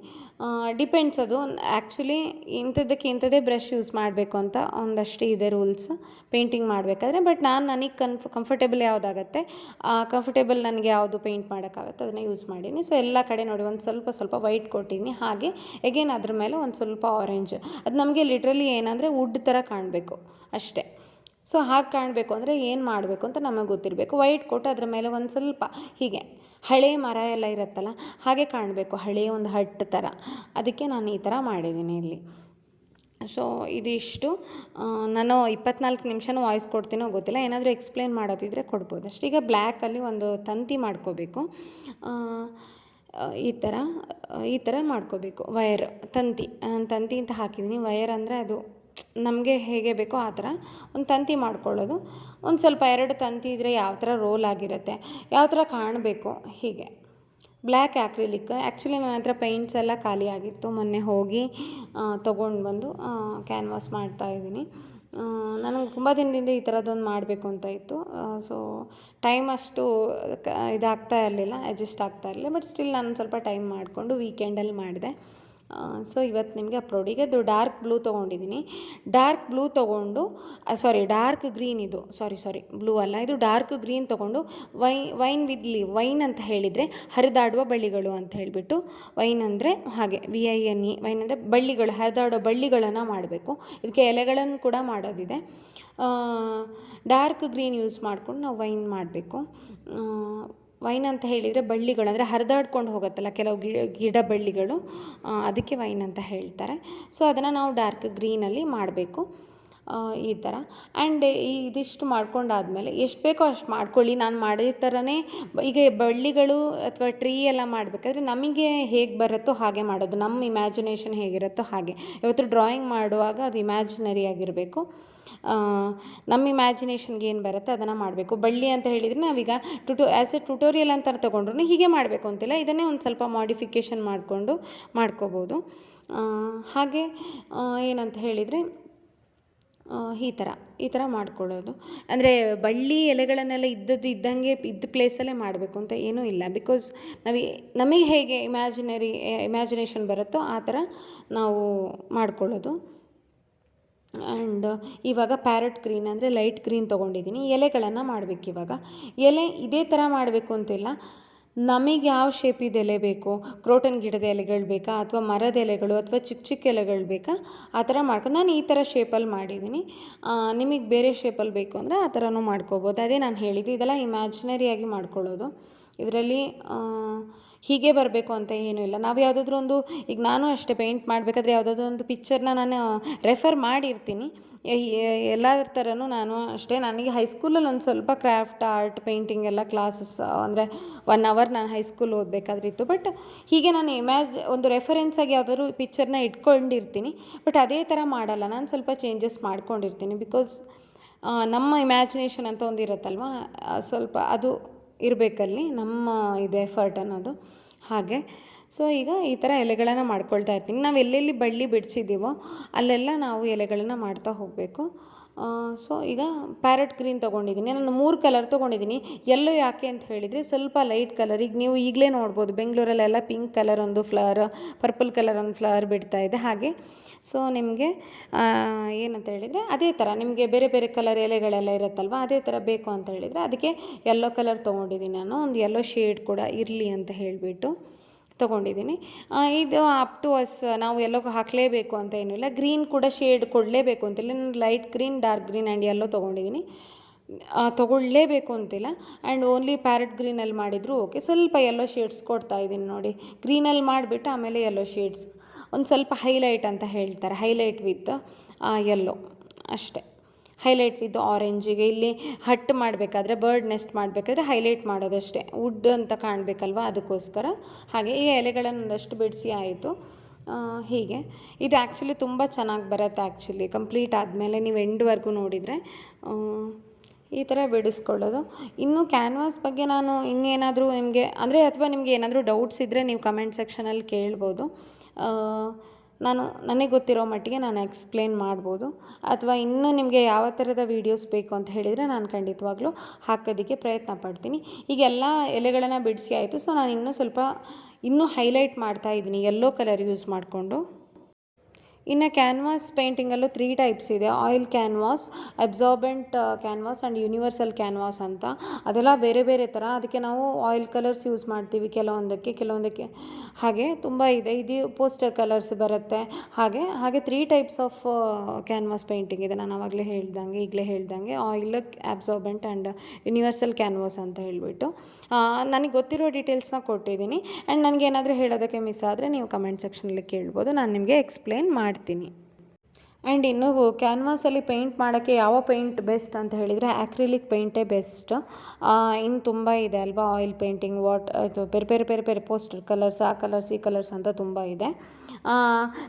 ಡಿಪೆಂಡ್ಸ್, ಅದು ಆ್ಯಕ್ಚುಲಿ ಇಂಥದ್ದೇ ಬ್ರಷ್ ಯೂಸ್ ಮಾಡಬೇಕು ಅಂತ ಒಂದಷ್ಟು ಇದೆ ರೂಲ್ಸ್ ಪೇಂಟಿಂಗ್ ಮಾಡಬೇಕಾದ್ರೆ. ಬಟ್ ನನಗೆ ಕಂಫರ್ಟೇಬಲ್ ಯಾವುದಾಗತ್ತೆ, ಕಂಫರ್ಟೇಬಲ್ ನನಗೆ ಯಾವುದು ಪೇಂಟ್ ಮಾಡೋಕ್ಕಾಗತ್ತೆ ಅದನ್ನು ಯೂಸ್ ಮಾಡೀನಿ. ಸೊ ಎಲ್ಲ ಕಡೆ ನೋಡಿ ಒಂದು ಸ್ವಲ್ಪ ವೈಟ್ ಕೊಟ್ಟಿದ್ದೀನಿ. ಹಾಗೆ ಎಗೇನ್ ಅದ್ರ ಮೇಲೆ ಒಂದು ಸ್ವಲ್ಪ ಆರೆಂಜ್, ಅದು ನಮಗೆ ಲಿಟ್ರಲಿ ಏನಂದರೆ ವುಡ್ ಥರ ಕಾಣಬೇಕು ಅಷ್ಟೇ. ಸೊ ಹಾಗೆ ಕಾಣಬೇಕು ಅಂದರೆ ಏನು ಮಾಡಬೇಕು ಅಂತ ನಮಗೆ ಗೊತ್ತಿರಬೇಕು. ವೈಟ್ ಕೊಟ್ಟು ಅದರ ಮೇಲೆ ಒಂದು ಸ್ವಲ್ಪ ಹೀಗೆ ಹಳೆ ಮರ ಎಲ್ಲ ಇರುತ್ತಲ್ಲ ಹಾಗೆ ಕಾಣಬೇಕು, ಹಳೆಯ ಒಂದು ಹಟ್ಟು ಥರ. ಅದಕ್ಕೆ ನಾನು ಈ ಥರ ಮಾಡಿದ್ದೀನಿ ಇಲ್ಲಿ. ಸೊ ಇದಿಷ್ಟು. ನಾನು 24 ನಿಮಿಷನೂ ವಾಯ್ಸ್ ಕೊಡ್ತೀನೋ ಗೊತ್ತಿಲ್ಲ, ಏನಾದರೂ ಎಕ್ಸ್ಪ್ಲೇನ್ ಮಾಡೋದಿದ್ರೆ ಕೊಡ್ಬೋದು ಅಷ್ಟೇ. ಈಗ ಬ್ಲ್ಯಾಕಲ್ಲಿ ಒಂದು ತಂತಿ ಮಾಡ್ಕೋಬೇಕು. ಈ ಥರ ಮಾಡ್ಕೋಬೇಕು. ವಯರ್ ತಂತಿ ಅಂತ ಹಾಕಿದ್ದೀನಿ. ವಯರ್ ಅಂದರೆ ಅದು ನಮಗೆ ಹೇಗೆ ಬೇಕೋ ಆ ಥರ ಒಂದು ತಂತಿ ಮಾಡ್ಕೊಳ್ಳೋದು. ಒಂದು ಸ್ವಲ್ಪ 2 ತಂತಿ ಇದ್ದರೆ ಯಾವ ಥರ ರೋಲ್ ಆಗಿರುತ್ತೆ, ಯಾವ ಥರ ಕಾಣಬೇಕು ಹೀಗೆ. ಬ್ಲ್ಯಾಕ್ ಆ್ಯಕ್ರಿಲಿಕ್ ಆ್ಯಕ್ಚುಲಿ ನನ್ನ ಹತ್ರ ಪೇಂಟ್ಸ್ ಎಲ್ಲ ಖಾಲಿ ಆಗಿತ್ತು. ಮೊನ್ನೆ ಹೋಗಿ ತೊಗೊಂಡು ಬಂದು ಕ್ಯಾನ್ವಾಸ್ ಮಾಡ್ತಾಯಿದ್ದೀನಿ. ನನಗೆ ತುಂಬ ದಿನದಿಂದ ಈ ಥರದ್ದೊಂದು ಮಾಡಬೇಕು ಅಂತ ಇತ್ತು. ಸೊ ಟೈಮ್ ಅಷ್ಟು ಇದಾಗ್ತಾ ಇರಲಿಲ್ಲ, ಅಡ್ಜಸ್ಟ್ ಆಗ್ತಾ ಇರಲಿಲ್ಲ. ಬಟ್ ಸ್ಟಿಲ್ ನಾನು ಸ್ವಲ್ಪ ಟೈಮ್ ಮಾಡಿಕೊಂಡು ವೀಕೆಂಡಲ್ಲಿ ಮಾಡಿದೆ. ಸೊ ಇವತ್ತು ನಿಮಗೆ ಅಪ್ಲೋಡ್. ಈಗ ಅದು ಡಾರ್ಕ್ ಬ್ಲೂ ತೊಗೊಂಡಿದ್ದೀನಿ. ಡಾರ್ಕ್ ಬ್ಲೂ ತೊಗೊಂಡು ಡಾರ್ಕ್ ಗ್ರೀನ್ ಇದು ಸಾರಿ ಬ್ಲೂ ಅಲ್ಲ, ಇದು ಡಾರ್ಕ್ ಗ್ರೀನ್ ತೊಗೊಂಡು ವೈನ್ ವಿತ್ ಲೀವ್. ವೈನ್ ಅಂತ ಹೇಳಿದರೆ ಹರಿದಾಡುವ ಬಳ್ಳಿಗಳು ಅಂತ ಹೇಳಿಬಿಟ್ಟು, ವೈನ್ ಅಂದರೆ ಹಾಗೆ VINE, ವೈನ್ ಅಂದರೆ ಬಳ್ಳಿಗಳು, ಹರಿದಾಡೋ ಬಳ್ಳಿಗಳನ್ನು ಮಾಡಬೇಕು. ಇದಕ್ಕೆ ಎಲೆಗಳನ್ನು ಕೂಡ ಮಾಡೋದಿದೆ. ಡಾರ್ಕ್ ಗ್ರೀನ್ ಯೂಸ್ ಮಾಡ್ಕೊಂಡು ನಾವು ವೈನ್ ಮಾಡಬೇಕು. ವೈನ್ ಅಂತ ಹೇಳಿದರೆ ಬಳ್ಳಿಗಳು ಅಂದರೆ ಹರಿದಾಡ್ಕೊಂಡು ಹೋಗುತ್ತಲ್ಲ ಕೆಲವು ಗಿಡ ಬಳ್ಳಿಗಳು, ಅದಕ್ಕೆ ವೈನ್ ಅಂತ ಹೇಳ್ತಾರೆ. ಸೊ ಅದನ್ನು ನಾವು ಡಾರ್ಕ್ ಗ್ರೀನಲ್ಲಿ ಮಾಡಬೇಕು ಈ ಥರ. ಆ್ಯಂಡ್ ಇದಿಷ್ಟು ಮಾಡ್ಕೊಂಡಾದಮೇಲೆ ಎಷ್ಟು ಬೇಕೋ ಅಷ್ಟು ಮಾಡ್ಕೊಳ್ಳಿ. ನಾನು ಮಾಡಿದ ಥರನೇ ಈಗ ಬಳ್ಳಿಗಳು ಅಥವಾ ಟ್ರೀ ಎಲ್ಲ ಮಾಡಬೇಕಾದ್ರೆ ನಮಗೆ ಹೇಗೆ ಬರುತ್ತೋ ಹಾಗೆ ಮಾಡೋದು, ನಮ್ಮ ಇಮ್ಯಾಜಿನೇಷನ್ ಹೇಗಿರುತ್ತೋ ಹಾಗೆ. ಇವತ್ತು ಡ್ರಾಯಿಂಗ್ ಮಾಡುವಾಗ ಅದು ಇಮ್ಯಾಜಿನರಿ ಆಗಿರಬೇಕು. ನಮ್ಮ ಇಮ್ಯಾಜಿನೇಷನ್ಗೆ ಏನು ಬರುತ್ತೆ ಅದನ್ನು ಮಾಡಬೇಕು. ಬಳ್ಳಿ ಅಂತ ಹೇಳಿದರೆ ನಾವೀಗ ಆ್ಯಸ್ ಎ ಟ್ಯುಟೋರಿಯಲ್ ಅಂತ ತೊಗೊಂಡ್ರು ಹೀಗೆ ಮಾಡಬೇಕು ಅಂತಿಲ್ಲ, ಇದನ್ನೇ ಒಂದು ಸ್ವಲ್ಪ ಮಾಡಿಫಿಕೇಷನ್ ಮಾಡ್ಕೋಬೋದು. ಹಾಗೆ ಏನಂತ ಹೇಳಿದರೆ ಈ ಥರ ಮಾಡ್ಕೊಳ್ಳೋದು. ಅಂದರೆ ಬಳ್ಳಿ ಎಲೆಗಳನ್ನೆಲ್ಲ ಇದ್ದಂಗೆ ಇದ್ದ ಪ್ಲೇಸಲ್ಲೇ ಮಾಡಬೇಕು ಅಂತ ಏನೂ ಇಲ್ಲ. ಬಿಕಾಸ್ ನಮಗೆ ಹೇಗೆ ಇಮ್ಯಾಜಿನೇಷನ್ ಬರುತ್ತೋ ಆ ಥರ ನಾವು ಮಾಡ್ಕೊಳ್ಳೋದು. ಆ್ಯಂಡ್ ಇವಾಗ ಪ್ಯಾರೆಟ್ ಗ್ರೀನ್ ಅಂದರೆ ಲೈಟ್ ಗ್ರೀನ್ ತೊಗೊಂಡಿದ್ದೀನಿ. ಎಲೆಗಳನ್ನು ಮಾಡಬೇಕು. ಇವಾಗ ಎಲೆ ಇದೇ ಥರ ಮಾಡಬೇಕು ಅಂತಿಲ್ಲ, ನಮಗೆ ಯಾವ ಶೇಪಿದ ಎಲೆ ಬೇಕು, ಕ್ರೋಟನ್ ಗಿಡದ ಎಲೆಗಳು ಬೇಕಾ ಅಥವಾ ಮರದ ಎಲೆಗಳು ಅಥವಾ ಚಿಕ್ಕ ಎಲೆಗಳು ಬೇಕಾ ಆ ಥರ ಮಾಡ್ಕೊಂಡು ನಾನು ಈ ಥರ ಶೇಪಲ್ಲಿ ಮಾಡಿದ್ದೀನಿ. ನಿಮಗೆ ಬೇರೆ ಶೇಪಲ್ಲಿ ಬೇಕು ಅಂದರೆ ಆ ಥರನೂ ಮಾಡ್ಕೋಬೋದು. ಅದೇ ನಾನು ಹೇಳಿದ್ದು, ಇದೆಲ್ಲ ಇಮ್ಯಾಜಿನರಿಯಾಗಿ ಮಾಡ್ಕೊಳ್ಳೋದು. ಇದರಲ್ಲಿ ಹೀಗೆ ಬರಬೇಕು ಅಂತ ಏನೂ ಇಲ್ಲ. ನಾವು ಯಾವುದಾದ್ರೂ ಒಂದು, ಈಗ ನಾನು ಅಷ್ಟೇ ಪೇಂಟ್ ಮಾಡಬೇಕಾದ್ರೆ ಯಾವುದಾದ್ರೂ ಒಂದು ಪಿಕ್ಚರ್ನ ನಾನು ರೆಫರ್ ಮಾಡಿರ್ತೀನಿ. ಎಲ್ಲ ಥರನೂ ನಾನು ಅಷ್ಟೇ. ನನಗೆ ಹೈಸ್ಕೂಲಲ್ಲಿ ಒಂದು ಸ್ವಲ್ಪ ಕ್ರಾಫ್ಟ್, ಆರ್ಟ್, ಪೇಂಟಿಂಗ್ ಎಲ್ಲ ಕ್ಲಾಸಸ್ ಅಂದರೆ 1 ಅವರ್ ನಾನು ಹೈಸ್ಕೂಲ್ ಓದಬೇಕಾದ್ರೆ ಇತ್ತು. ಬಟ್ ಹೀಗೆ ನಾನು ಒಂದು ರೆಫರೆನ್ಸಾಗಿ ಯಾವುದಾದ್ರೂ ಪಿಕ್ಚರ್ನ ಇಟ್ಕೊಂಡಿರ್ತೀನಿ. ಬಟ್ ಅದೇ ಥರ ಮಾಡಲ್ಲ, ನಾನು ಸ್ವಲ್ಪ ಚೇಂಜಸ್ ಮಾಡ್ಕೊಂಡಿರ್ತೀನಿ. ಬಿಕಾಸ್ ನಮ್ಮ ಇಮ್ಯಾಜಿನೇಷನ್ ಅಂತ ಒಂದು ಇರುತ್ತಲ್ವ, ಸ್ವಲ್ಪ ಅದು ಇರಬೇಕಲ್ಲಿ ನಮ್ಮ ಇದು ಎಫರ್ಟ್ ಅನ್ನೋದು ಹಾಗೆ. ಸೊ ಈಗ ಈ ಥರ ಎಲೆಗಳನ್ನು ಮಾಡ್ಕೊಳ್ತಾ ಇರ್ತೀನಿ. ನಾವು ಎಲ್ಲೆಲ್ಲಿ ಬಳ್ಳಿ ಬಿಡಿಸಿದ್ದೀವೋ ಅಲ್ಲೆಲ್ಲ ನಾವು ಎಲೆಗಳನ್ನು ಮಾಡ್ತಾ ಹೋಗಬೇಕು. ಸೊ ಈಗ ಪ್ಯಾರೆಟ್ ಗ್ರೀನ್ ತೊಗೊಂಡಿದ್ದೀನಿ. ನಾನು 3 ಕಲರ್ ತೊಗೊಂಡಿದ್ದೀನಿ. ಎಲ್ಲೋ ಯಾಕೆ ಅಂತ ಹೇಳಿದರೆ ಸ್ವಲ್ಪ ಲೈಟ್ ಕಲರ್. ಈಗ ನೀವು ಈಗಲೇ ನೋಡ್ಬೋದು, ಬೆಂಗಳೂರಲ್ಲೆಲ್ಲ ಪಿಂಕ್ ಕಲರ್ ಒಂದು ಫ್ಲವರ್, ಪರ್ಪಲ್ ಕಲರ್ ಒಂದು ಫ್ಲವರ್ ಬಿಡ್ತಾ ಇದೆ ಹಾಗೆ. ಸೊ ನಿಮಗೆ ಏನಂತ ಹೇಳಿದರೆ ಅದೇ ಥರ ನಿಮಗೆ ಬೇರೆ ಬೇರೆ ಕಲರ್ ಎಲೆಗಳೆಲ್ಲ ಇರುತ್ತಲ್ವ, ಅದೇ ಥರ ಬೇಕು ಅಂತ ಹೇಳಿದರೆ ಅದಕ್ಕೆ ಯೆಲ್ಲೋ ಕಲರ್ ತೊಗೊಂಡಿದ್ದೀನಿ ನಾನು. ಒಂದು ಯೆಲ್ಲೋ ಶೇಡ್ ಕೂಡ ಇರಲಿ ಅಂತ ಹೇಳಿಬಿಟ್ಟು ತೊಗೊಂಡಿದ್ದೀನಿ. ಇದು ಅಪ್ ಟು ಅಸ್, ನಾವು ಎಲ್ಲೋ ಹಾಕಲೇಬೇಕು ಅಂತ ಏನಿಲ್ಲ. ಗ್ರೀನ್ ಕೂಡ ಶೇಡ್ ಕೊಡಲೇಬೇಕು ಅಂತಿಲ್ಲ. ನಾನು light green, dark green and yellow ತೊಗೊಂಡಿದ್ದೀನಿ. ತೊಗೊಳ್ಳೇಬೇಕು ಅಂತಿಲ್ಲ. ಆ್ಯಂಡ್ ಓನ್ಲಿ ಪ್ಯಾರೆಟ್ ಗ್ರೀನಲ್ಲಿ ಮಾಡಿದರೂ ಓಕೆ. ಸ್ವಲ್ಪ ಯೆಲ್ಲೋ ಶೇಡ್ಸ್ ಕೊಡ್ತಾಯಿದ್ದೀನಿ ನೋಡಿ. ಗ್ರೀನಲ್ಲಿ ಮಾಡಿಬಿಟ್ಟು ಆಮೇಲೆ ಯೆಲ್ಲೋ ಶೇಡ್ಸ್ ಒಂದು ಸ್ವಲ್ಪ ಹೈಲೈಟ್ ಅಂತ ಹೇಳ್ತಾರೆ, ಹೈಲೈಟ್ ವಿತ್ ಯೆಲ್ಲೋ ಅಷ್ಟೇ. ಹೈಲೈಟ್ ವಿತ್ ಆರೆಂಜಿಗೆ ಇಲ್ಲಿ ಹಟ್ ಮಾಡಬೇಕಾದ್ರೆ, ಬರ್ಡ್ ನೆಸ್ಟ್ ಮಾಡಬೇಕಾದ್ರೆ ಹೈಲೈಟ್ ಮಾಡೋದಷ್ಟೇ, ವುಡ್ ಅಂತ ಕಾಣಬೇಕಲ್ವ ಅದಕ್ಕೋಸ್ಕರ. ಹಾಗೆ ಈ ಎಲೆಗಳನ್ನು ಒಂದಷ್ಟು ಬಿಡಿಸಿ ಆಯಿತು. ಹೀಗೆ ಇದು ಆ್ಯಕ್ಚುಲಿ ತುಂಬ ಚೆನ್ನಾಗಿ ಬರುತ್ತೆ. ಆ್ಯಕ್ಚುಲಿ ಕಂಪ್ಲೀಟ್ ಆದಮೇಲೆ ನೀವು ಎಂಡ್ವರೆಗೂ ನೋಡಿದರೆ ಈ ಥರ ಬಿಡಿಸ್ಕೊಳ್ಳೋದು. ಇನ್ನು ಕ್ಯಾನ್ವಾಸ್ ಬಗ್ಗೆ ನಾನು ಇನ್ನೇನಾದರೂ ನಿಮಗೆ ಅಂದರೆ ಅಥವಾ ನಿಮಗೆ ಏನಾದರೂ ಡೌಟ್ಸ್ ಇದ್ದರೆ ನೀವು ಕಮೆಂಟ್ ಸೆಕ್ಷನಲ್ಲಿ ಕೇಳ್ಬೋದು. ನನಗೆ ಗೊತ್ತಿರೋ ಮಟ್ಟಿಗೆ ನಾನು ಎಕ್ಸ್ಪ್ಲೇನ್ ಮಾಡ್ಬೋದು. ಅಥವಾ ಇನ್ನೂ ನಿಮಗೆ ಯಾವ ಥರದ ವೀಡಿಯೋಸ್ ಬೇಕು ಅಂತ ಹೇಳಿದರೆ ನಾನು ಖಂಡಿತವಾಗ್ಲೂ ಹಾಕೋದಕ್ಕೆ ಪ್ರಯತ್ನ ಪಡ್ತೀನಿ. ಈಗ ಎಲ್ಲ ಎಲೆಗಳನ್ನು ಬಿಡಿಸಿ ಆಯಿತು. ಸೊ ನಾನು ಇನ್ನೂ ಹೈಲೈಟ್ ಮಾಡ್ತಾಯಿದ್ದೀನಿ ಯೆಲ್ಲೋ ಕಲರ್ ಯೂಸ್ ಮಾಡಿಕೊಂಡು. ಇನ್ನು ಕ್ಯಾನ್ವಾಸ್ ಪೇಂಟಿಂಗಲ್ಲೂ 3 ಟೈಪ್ಸ್ ಇದೆ. Oil canvas, absorbent canvas and universal canvas ಅಂತ. ಅದೆಲ್ಲ ಬೇರೆ ಬೇರೆ ಥರ. ಅದಕ್ಕೆ ನಾವು ಆಯಿಲ್ ಕಲರ್ಸ್ ಯೂಸ್ ಮಾಡ್ತೀವಿ ಕೆಲವೊಂದಕ್ಕೆ ಹಾಗೆ ತುಂಬ ಇದೆ. ಇದು ಪೋಸ್ಟರ್ ಕಲರ್ಸ್ ಬರುತ್ತೆ. ಹಾಗೆ 3 ಟೈಪ್ಸ್ ಆಫ್ ಕ್ಯಾನ್ವಾಸ್ ಪೇಂಟಿಂಗ್ ಇದೆ. ನಾನು ಈಗಲೇ ಹೇಳ್ದಂಗೆ oil, absorbent and universal canvas ಅಂತ ಹೇಳಿಬಿಟ್ಟು ನನಗೆ ಗೊತ್ತಿರೋ ಡೀಟೇಲ್ಸ್ನ ಕೊಟ್ಟಿದ್ದೀನಿ. ಆ್ಯಂಡ್ ನನಗೇನಾದರೂ ಹೇಳೋದಕ್ಕೆ ಮಿಸ್ ಆದರೆ ನೀವು ಕಮೆಂಟ್ ಸೆಕ್ಷನಲ್ಲಿ ಕೇಳ್ಬೋದು, ನಾನು ನಿಮಗೆ ಎಕ್ಸ್ಪ್ಲೇನ್ ಮಾಡ್ತೀನಿ. ಆ್ಯಂಡ್ ಇನ್ನು ಕ್ಯಾನ್ವಾಸಲ್ಲಿ ಪೇಂಟ್ ಮಾಡೋಕ್ಕೆ ಯಾವ ಪೇಂಟ್ ಬೆಸ್ಟ್ ಅಂತ ಹೇಳಿದರೆ ಆ್ಯಕ್ರಿಲಿಕ್ ಪೇಂಟೇ ಬೆಸ್ಟ್. ಇನ್ನು ತುಂಬ ಇದೆ ಅಲ್ವಾ, ಆಯಿಲ್ ಪೇಂಟಿಂಗ್, ಇದು ಬೇರೆ ಬೇರೆ ಬೇರೆ ಬೇರೆ ಪೋಸ್ಟರ್ ಕಲರ್ಸ್, ಆ ಕಲರ್ಸ್ ಈ ಕಲರ್ಸ್ ಅಂತ ತುಂಬ ಇದೆ.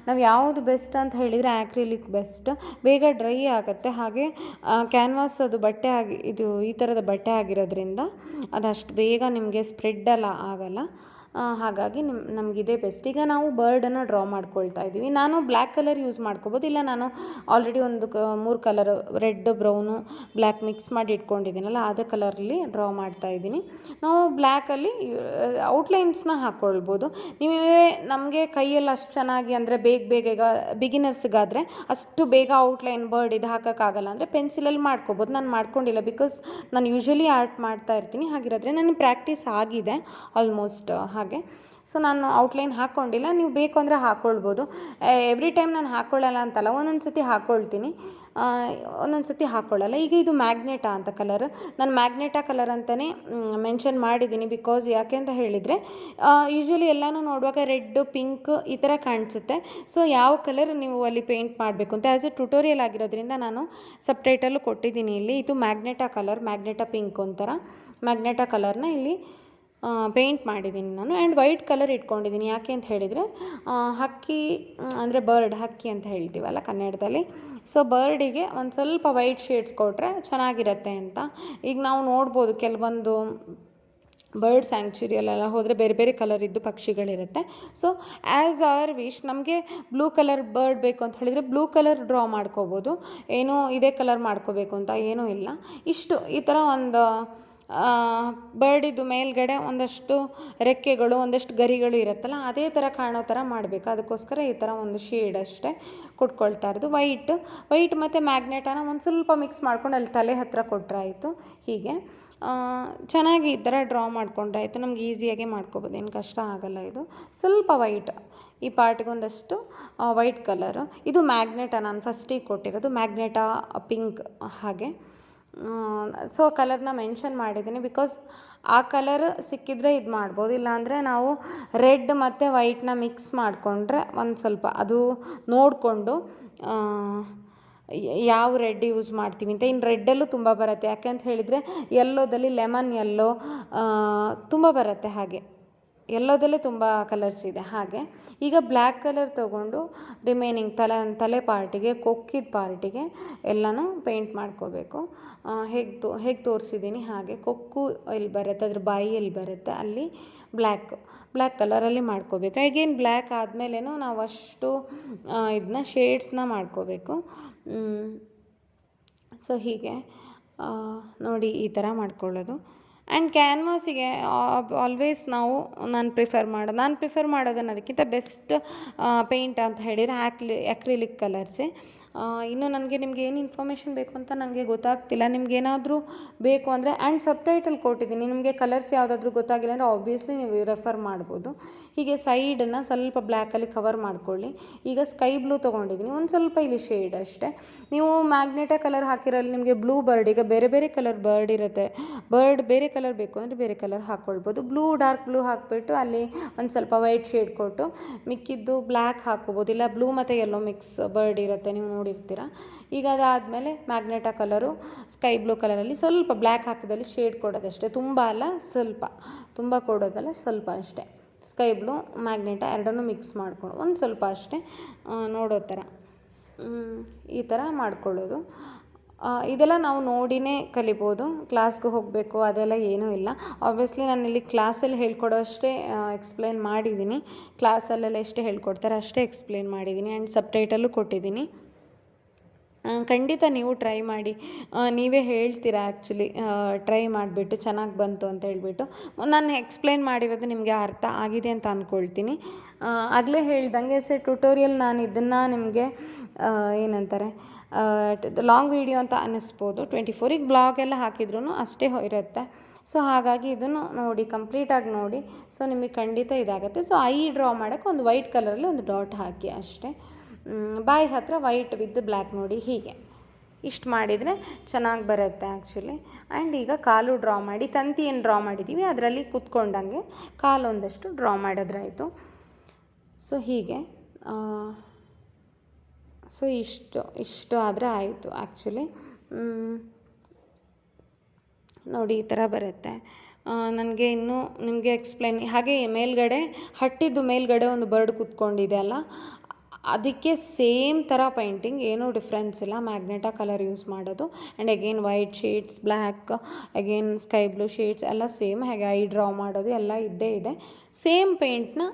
ನಾವು ಯಾವುದು ಬೆಸ್ಟ್ ಅಂತ ಹೇಳಿದರೆ ಆ್ಯಕ್ರಿಲಿಕ್ ಬೆಸ್ಟ್. ಬೇಗ ಡ್ರೈ ಆಗುತ್ತೆ, ಹಾಗೆ ಕ್ಯಾನ್ವಾಸ್ ಅದು ಬಟ್ಟೆ ಇದು ಈ ಥರದ ಬಟ್ಟೆ ಆಗಿರೋದ್ರಿಂದ ಅದಷ್ಟು ಬೇಗ ನಿಮಗೆ ಸ್ಪ್ರೆಡ್ ಎಲ್ಲ ಆಗಲ್ಲ. ಹಾಗಾಗಿ ನಮಗಿದೇ ಬೆಸ್ಟ್. ಈಗ ನಾವು ಬರ್ಡನ್ನು ಡ್ರಾ ಮಾಡ್ಕೊಳ್ತಾ ಇದ್ದೀವಿ. ನಾನು ಬ್ಲ್ಯಾಕ್ ಕಲರ್ ಯೂಸ್ ಮಾಡ್ಕೋಬೋದು, ಇಲ್ಲ ನಾನು ಆಲ್ರೆಡಿ ಒಂದು 3 colour red, brown, black mix ಮಾಡಿ ಇಟ್ಕೊಂಡಿದ್ದೀನಲ್ಲ ಅದೇ ಕಲರಲ್ಲಿ ಡ್ರಾ ಮಾಡ್ತಾ ಇದ್ದೀನಿ. ನಾವು ಬ್ಲ್ಯಾಕಲ್ಲಿ ಔಟ್ಲೈನ್ಸ್ನ ಹಾಕ್ಕೊಳ್ಬೋದು. ನೀವೇ ನಮಗೆ ಕೈಯಲ್ಲಿ ಅಷ್ಟು ಚೆನ್ನಾಗಿ ಅಂದರೆ ಬೇಗ ಈಗ ಬಿಗಿನರ್ಸ್ಗಾದರೆ ಅಷ್ಟು ಬೇಗ ಔಟ್ಲೈನ್ ಬರ್ಡ್ ಇದು ಹಾಕೋಕ್ಕಾಗಲ್ಲ ಅಂದರೆ ಪೆನ್ಸಿಲಲ್ಲಿ ಮಾಡ್ಕೋಬೋದು. ನಾನು ಮಾಡ್ಕೊಂಡಿಲ್ಲ, ಬಿಕಾಸ್ ನಾನು ಯೂಶ್ವಲಿ ಆರ್ಟ್ ಮಾಡ್ತಾ ಇರ್ತೀನಿ. ಹಾಗಿರೋದ್ರೆ ನನಗೆ ಪ್ರಾಕ್ಟೀಸ್ ಆಗಿದೆ ಆಲ್ಮೋಸ್ಟ್. ಹಾಗೆ ಸೊ ನಾನು ಔಟ್ಲೈನ್ ಹಾಕ್ಕೊಂಡಿಲ್ಲ, ನೀವು ಬೇಕು ಅಂದರೆ ಹಾಕ್ಕೊಳ್ಬೋದು. ಎವ್ರಿ ಟೈಮ್ ನಾನು ಹಾಕ್ಕೊಳ್ಳಲ್ಲ ಅಂತಲ್ಲ, ಒಂದೊಂದು ಸತಿ ಹಾಕ್ಕೊಳ್ತೀನಿ, ಒಂದೊಂದು ಸತಿ ಹಾಕ್ಕೊಳ್ಳಲ್ಲ. ಈಗ ಇದು ಮ್ಯಾಗ್ನೆಟಾ ಅಂತ ಕಲರ್, ನಾನು ಮ್ಯಾಗ್ನೆಟಾ ಕಲರ್ ಅಂತಲೇ ಮೆನ್ಷನ್ ಮಾಡಿದ್ದೀನಿ. ಬಿಕಾಸ್ ಯಾಕೆ ಅಂತ ಹೇಳಿದರೆ ಯೂಶ್ವಲಿ ಎಲ್ಲನೂ ನೋಡುವಾಗ ರೆಡ್, ಪಿಂಕ್ ಈ ಥರ ಕಾಣಿಸುತ್ತೆ. ಸೊ ಯಾವ ಕಲರ್ ನೀವು ಅಲ್ಲಿ ಪೇಂಟ್ ಮಾಡಬೇಕು ಅಂತ ಆ್ಯಸ್ ಎ ಟ್ಯುಟೋರಿಯಲ್ ಆಗಿರೋದ್ರಿಂದ ನಾನು ಸಬ್ಟೈಟಲ್ಲು ಕೊಟ್ಟಿದ್ದೀನಿ ಇಲ್ಲಿ. ಇದು ಮ್ಯಾಗ್ನೆಟಾ ಕಲರ್, ಮ್ಯಾಗ್ನೆಟಾ ಪಿಂಕ್ ಒಂಥರ ಮ್ಯಾಗ್ನೆಟಾ ಕಲರ್ನ ಇಲ್ಲಿ ಪೇಂಟ್ ಮಾಡಿದ್ದೀನಿ ನಾನು. ಆ್ಯಂಡ್ ವೈಟ್ ಕಲರ್ ಇಟ್ಕೊಂಡಿದ್ದೀನಿ. ಯಾಕೆ ಅಂತ ಹೇಳಿದರೆ ಹಕ್ಕಿ ಅಂದರೆ ಬರ್ಡ್, ಹಕ್ಕಿ ಅಂತ ಹೇಳ್ತೀವಲ್ಲ ಕನ್ನಡದಲ್ಲಿ. ಸೊ ಬರ್ಡಿಗೆ ಒಂದು ಸ್ವಲ್ಪ ವೈಟ್ ಶೇಡ್ಸ್ ಕೊಟ್ಟರೆ ಚೆನ್ನಾಗಿರುತ್ತೆ ಅಂತ. ಈಗ ನಾವು ನೋಡ್ಬೋದು ಕೆಲವೊಂದು ಬರ್ಡ್ ಸ್ಯಾಂಕ್ಚುರಿಯಲ್ಲೆಲ್ಲ ಹೋದರೆ ಬೇರೆ ಬೇರೆ ಕಲರ್ ಇದ್ದು ಪಕ್ಷಿಗಳಿರುತ್ತೆ. ಸೊ ಆ್ಯಸ್ ಅವರ್ ವಿಶ್, ನಮಗೆ ಬ್ಲೂ ಕಲರ್ ಬರ್ಡ್ ಬೇಕು ಅಂತ ಹೇಳಿದರೆ ಬ್ಲೂ ಕಲರ್ ಡ್ರಾ ಮಾಡ್ಕೋಬೋದು. ಏನೋ ಇದೇ ಕಲರ್ ಮಾಡ್ಕೋಬೇಕು ಅಂತ ಏನೂ ಇಲ್ಲ. ಇಷ್ಟು ಈ ಥರ ಒಂದು ಬರ್ಡಿದ್ದು ಮೇಲ್ಗಡೆ ಒಂದಷ್ಟು ರೆಕ್ಕೆಗಳು, ಒಂದಷ್ಟು ಗರಿಗಳು ಇರುತ್ತಲ್ಲ ಅದೇ ಥರ ಕಾಣೋ ಥರ ಮಾಡಬೇಕು. ಅದಕ್ಕೋಸ್ಕರ ಈ ಥರ ಒಂದು ಶೇಡ್ ಅಷ್ಟೇ ಕೊಟ್ಕೊಳ್ತಾ ಇರೋದು. ವೈಟ್ ಮತ್ತು ಮ್ಯಾಗ್ನೆಟಾನ ಒಂದು ಸ್ವಲ್ಪ ಮಿಕ್ಸ್ ಮಾಡ್ಕೊಂಡು ಅಲ್ಲಿ ತಲೆ ಹತ್ತಿರ ಕೊಟ್ಟರಾಯಿತು. ಹೀಗೆ ಚೆನ್ನಾಗಿ ಈ ಥರ ಡ್ರಾ ಮಾಡ್ಕೊಂಡ್ರೆ ಆಯಿತು. ನಮ್ಗೆ ಈಸಿಯಾಗೆ ಮಾಡ್ಕೋಬೋದು, ಏನು ಕಷ್ಟ ಆಗೋಲ್ಲ. ಇದು ಸ್ವಲ್ಪ ವೈಟ್, ಈ ಪಾರ್ಟಿಗೆ ಒಂದಷ್ಟು ವೈಟ್ ಕಲರು. ಇದು ಮ್ಯಾಗ್ನೆಟಾ ನಾನು ಫಸ್ಟಿಗೆ ಕೊಟ್ಟಿರೋದು, ಮ್ಯಾಗ್ನೆಟಾ ಪಿಂಕ್. ಹಾಗೆ ಸೊ ಕಲರ್ನ ಮೆನ್ಷನ್ ಮಾಡಿದ್ದೀನಿ, ಬಿಕಾಸ್ ಆ ಕಲರ್ ಸಿಕ್ಕಿದರೆ ಇದು ಮಾಡ್ಬೋದು. ಇಲ್ಲಾಂದರೆ ನಾವು ರೆಡ್ ಮತ್ತು ವೈಟ್ನ ಮಿಕ್ಸ್ ಮಾಡಿಕೊಂಡ್ರೆ ಒಂದು ಸ್ವಲ್ಪ ಅದು ನೋಡಿಕೊಂಡು ಯಾವ ರೆಡ್ ಯೂಸ್ ಮಾಡ್ತೀವಿ ಅಂತ. ಇನ್ನು ರೆಡ್ಡಲ್ಲೂ ತುಂಬ ಬರುತ್ತೆ, ಯಾಕೆ ಅಂತ ಹೇಳಿದರೆ ಯೆಲ್ಲೋದಲ್ಲಿ ಲೆಮನ್ ಯೆಲ್ಲೋ ತುಂಬ ಬರುತ್ತೆ. ಹಾಗೆ ಯೆಲ್ಲೋದಲ್ಲೇ ತುಂಬ ಕಲರ್ಸ್ ಇದೆ. ಹಾಗೆ ಈಗ ಬ್ಲ್ಯಾಕ್ ಕಲರ್ ತೊಗೊಂಡು ರಿಮೈನಿಂಗ್ ತಲೆ ಪಾರ್ಟಿಗೆ, ಕೊಕ್ಕಿದ ಪಾರ್ಟಿಗೆ ಎಲ್ಲನೂ ಪೇಂಟ್ ಮಾಡ್ಕೋಬೇಕು. ಹೇಗೆ ತೋರಿಸಿದ್ದೀನಿ ಹಾಗೆ ಕೊಕ್ಕು ಎಲ್ಲಿ ಬರುತ್ತೆ, ಅದ್ರ ಬಾಯಿ ಎಲ್ಲಿ ಬರುತ್ತೆ ಅಲ್ಲಿ ಬ್ಲ್ಯಾಕ್ ಕಲರಲ್ಲಿ ಮಾಡ್ಕೋಬೇಕು. ಈಗೇನು ಬ್ಲ್ಯಾಕ್ ಆದಮೇಲೇನೂ ನಾವು ಅಷ್ಟು ಇದನ್ನ ಶೇಡ್ಸ್ನ ಮಾಡ್ಕೋಬೇಕು. ಸೊ ಹೀಗೆ ನೋಡಿ ಈ ಥರ ಮಾಡ್ಕೊಳ್ಳೋದು. ಆ್ಯಂಡ್ ಕ್ಯಾನ್ವಾಸಿಗೆ ಆಲ್ವೇಸ್ ನಾನು ಪ್ರಿಫರ್ ಮಾಡೋದನ್ನು ಅದಕ್ಕಿಂತ ಬೆಸ್ಟ್ ಪೇಂಟ್ ಅಂತ ಹೇಳಿದರೆ ಅಕ್ರಿಲಿಕ್ ಕಲರ್ಸೇ. ಇನ್ನು ನಿಮಗೆ ಏನು ಇನ್ಫಾರ್ಮೇಷನ್ ಬೇಕು ಅಂತ ನನಗೆ ಗೊತ್ತಾಗ್ತಿಲ್ಲ. ನಿಮಗೇನಾದರೂ ಬೇಕು ಅಂದರೆ ಆ್ಯಂಡ್ ಸಬ್ಟೈಟಲ್ ಕೊಟ್ಟಿದ್ದೀನಿ, ನಿಮಗೆ ಕಲರ್ಸ್ ಯಾವುದಾದ್ರೂ ಗೊತ್ತಾಗಿಲ್ಲ ಅಂದರೆ ಆಬ್ವಿಯಸ್ಲಿ ನೀವು ರೆಫರ್ ಮಾಡ್ಬೋದು. ಹೀಗೆ ಸೈಡನ್ನು ಸ್ವಲ್ಪ ಬ್ಲ್ಯಾಕಲ್ಲಿ ಕವರ್ ಮಾಡ್ಕೊಳ್ಳಿ. ಈಗ ಸ್ಕೈ ಬ್ಲೂ ತೊಗೊಂಡಿದ್ದೀನಿ, ಒಂದು ಸ್ವಲ್ಪ ಇಲ್ಲಿ ಶೇಡ್ ಅಷ್ಟೇ. ನೀವು ಮ್ಯಾಗ್ನೆಟಾ ಕಲರ್ ಹಾಕಿರಲ್ಲಿ ನಿಮಗೆ ಬ್ಲೂ ಬರ್ಡ್, ಈಗ ಬೇರೆ ಬೇರೆ ಕಲರ್ ಬರ್ಡ್ ಇರುತ್ತೆ. ಬರ್ಡ್ ಬೇರೆ ಕಲರ್ ಬೇಕು ಅಂದರೆ ಬೇರೆ ಕಲರ್ ಹಾಕ್ಕೊಳ್ಬೋದು. ಡಾರ್ಕ್ ಬ್ಲೂ ಹಾಕಿಬಿಟ್ಟು ಅಲ್ಲಿ ಒಂದು ಸ್ವಲ್ಪ ವೈಟ್ ಶೇಡ್ ಕೊಟ್ಟು ಮಿಕ್ಕಿದ್ದು ಬ್ಲ್ಯಾಕ್ ಹಾಕ್ಕೋಬೋದು. ಇಲ್ಲ ಬ್ಲೂ ಮತ್ತು ಯೆಲ್ಲೋ ಮಿಕ್ಸ್ ಬರ್ಡ್ ಇರುತ್ತೆ, ನೀವು ನೋಡಿರ್ತೀರ. ಈಗ ಅದಾದಮೇಲೆ ಮ್ಯಾಗ್ನೆಟಾ ಕಲರು ಸ್ಕೈ ಬ್ಲೂ ಕಲರಲ್ಲಿ ಸ್ವಲ್ಪ ಬ್ಲ್ಯಾಕ್ ಹಾಕಿದಲ್ಲಿ ಶೇಡ್ ಕೊಡೋದಷ್ಟೇ, ತುಂಬ ಅಲ್ಲ ಸ್ವಲ್ಪ, ತುಂಬ ಕೊಡೋದಲ್ಲ ಸ್ವಲ್ಪ ಅಷ್ಟೇ. ಸ್ಕೈ ಬ್ಲೂ ಮ್ಯಾಗ್ನೆಟಾ ಎರಡನ್ನೂ ಮಿಕ್ಸ್ ಮಾಡ್ಕೊಂಡು ಒಂದು ಸ್ವಲ್ಪ ಅಷ್ಟೇ ನೋಡೋ ಥರ ಈ ಥರ ಮಾಡ್ಕೊಳ್ಳೋದು. ಇದೆಲ್ಲ ನಾವು ನೋಡಿನೇ ಕಲಿಬೋದು, ಕ್ಲಾಸ್ಗೆ ಹೋಗಬೇಕು ಅದೆಲ್ಲ ಏನೂ ಇಲ್ಲ. ಆಬ್ವಿಯಸ್ಲಿ ನಾನಿಲ್ಲಿ ಕ್ಲಾಸಲ್ಲಿ ಹೇಳ್ಕೊಡೋ ಅಷ್ಟೇ ಎಕ್ಸ್ಪ್ಲೇನ್ ಮಾಡಿದ್ದೀನಿ, ಕ್ಲಾಸಲ್ಲೆಲ್ಲ ಎಷ್ಟು ಹೇಳ್ಕೊಡ್ತಾರೆ ಅಷ್ಟೇ ಎಕ್ಸ್ಪ್ಲೇನ್ ಮಾಡಿದ್ದೀನಿ. ಆ್ಯಂಡ್ ಸಬ್ಟೈಟಲ್ಲೂ ಕೊಟ್ಟಿದ್ದೀನಿ. ಖಂಡಿತ ನೀವು ಟ್ರೈ ಮಾಡಿ, ನೀವೇ ಹೇಳ್ತೀರಾ ಆ್ಯಕ್ಚುಲಿ ಟ್ರೈ ಮಾಡಿಬಿಟ್ಟು ಚೆನ್ನಾಗಿ ಬಂತು ಅಂತ ಹೇಳ್ಬಿಟ್ಟು. ನಾನು ಎಕ್ಸ್ಪ್ಲೇನ್ ಮಾಡಿರೋದು ನಿಮಗೆ ಅರ್ಥ ಆಗಿದೆ ಅಂತ ಅಂದ್ಕೊಳ್ತೀನಿ. ಆಗಲೇ ಹೇಳ್ದಂಗೆ ಟ್ಯುಟೋರಿಯಲ್ ನಾನು ಇದನ್ನು ನಿಮಗೆ ಏನಂತಾರೆ ಲಾಂಗ್ ವೀಡಿಯೋ ಅಂತ ಅನ್ನಿಸ್ಬೋದು. 24 ಬ್ಲಾಗ್ ಎಲ್ಲ ಹಾಕಿದ್ರೂ ಅಷ್ಟೇ ಇರುತ್ತೆ. ಸೊ ಹಾಗಾಗಿ ಇದನ್ನು ನೋಡಿ, ಕಂಪ್ಲೀಟಾಗಿ ನೋಡಿ. ಸೊ ನಿಮಗೆ ಖಂಡಿತ ಇದಾಗುತ್ತೆ. ಸೊ ಐ ಡ್ರಾ ಮಾಡೋಕ್ಕೆ ಒಂದು ವೈಟ್ ಕಲರಲ್ಲಿ ಒಂದು ಡಾಟ್ ಹಾಕಿ ಅಷ್ಟೇ. ಬಾಯಿ ಹತ್ತಿರ ವೈಟ್ ವಿತ್ ಬ್ಲ್ಯಾಕ್ ನೋಡಿ, ಹೀಗೆ ಇಷ್ಟು ಮಾಡಿದರೆ ಚೆನ್ನಾಗಿ ಬರುತ್ತೆ ಆ್ಯಕ್ಚುಲಿ. ಆ್ಯಂಡ್ ಈಗ ಕಾಲು ಡ್ರಾ ಮಾಡಿ, ತಂತಿ ಏನು ಡ್ರಾ ಮಾಡಿದ್ದೀವಿ ಅದರಲ್ಲಿ ಕೂತ್ಕೊಂಡಂಗೆ ಕಾಲೊಂದಷ್ಟು ಡ್ರಾ ಮಾಡಿದ್ರಾಯಿತು. ಸೊ ಹೀಗೆ ಸೊ ಇಷ್ಟು ಆದರೆ ಆಯಿತು ಆ್ಯಕ್ಚುಲಿ. ನೋಡಿ ಈ ಥರ ಬರುತ್ತೆ. ನನಗೆ ಇನ್ನೂ ನಿಮಗೆ ಎಕ್ಸ್ಪ್ಲೈನ್, ಹಾಗೆ ಮೇಲ್ಗಡೆ ಹಟ್ಟಿದ್ದು ಮೇಲ್ಗಡೆ ಒಂದು ಬರ್ಡ್ ಕೂತ್ಕೊಂಡಿದೆ ಅಲ್ಲ, ಅದಕ್ಕೆ ಸೇಮ್ ಥರ ಪೇಂಟಿಂಗ್, ಏನೂ ಡಿಫ್ರೆನ್ಸ್ ಇಲ್ಲ. ಮ್ಯಾಗ್ನೆಟಾ ಕಲರ್ ಯೂಸ್ ಮಾಡೋದು. And again white shades, black, again sky blue shades ಎಲ್ಲ ಸೇಮ್. ಹಾಗೆ ಐ ಡ್ರಾ ಮಾಡೋದು ಎಲ್ಲ ಇದ್ದೇ ಇದೆ. ಸೇಮ್ ಪೇಂಟ್ನ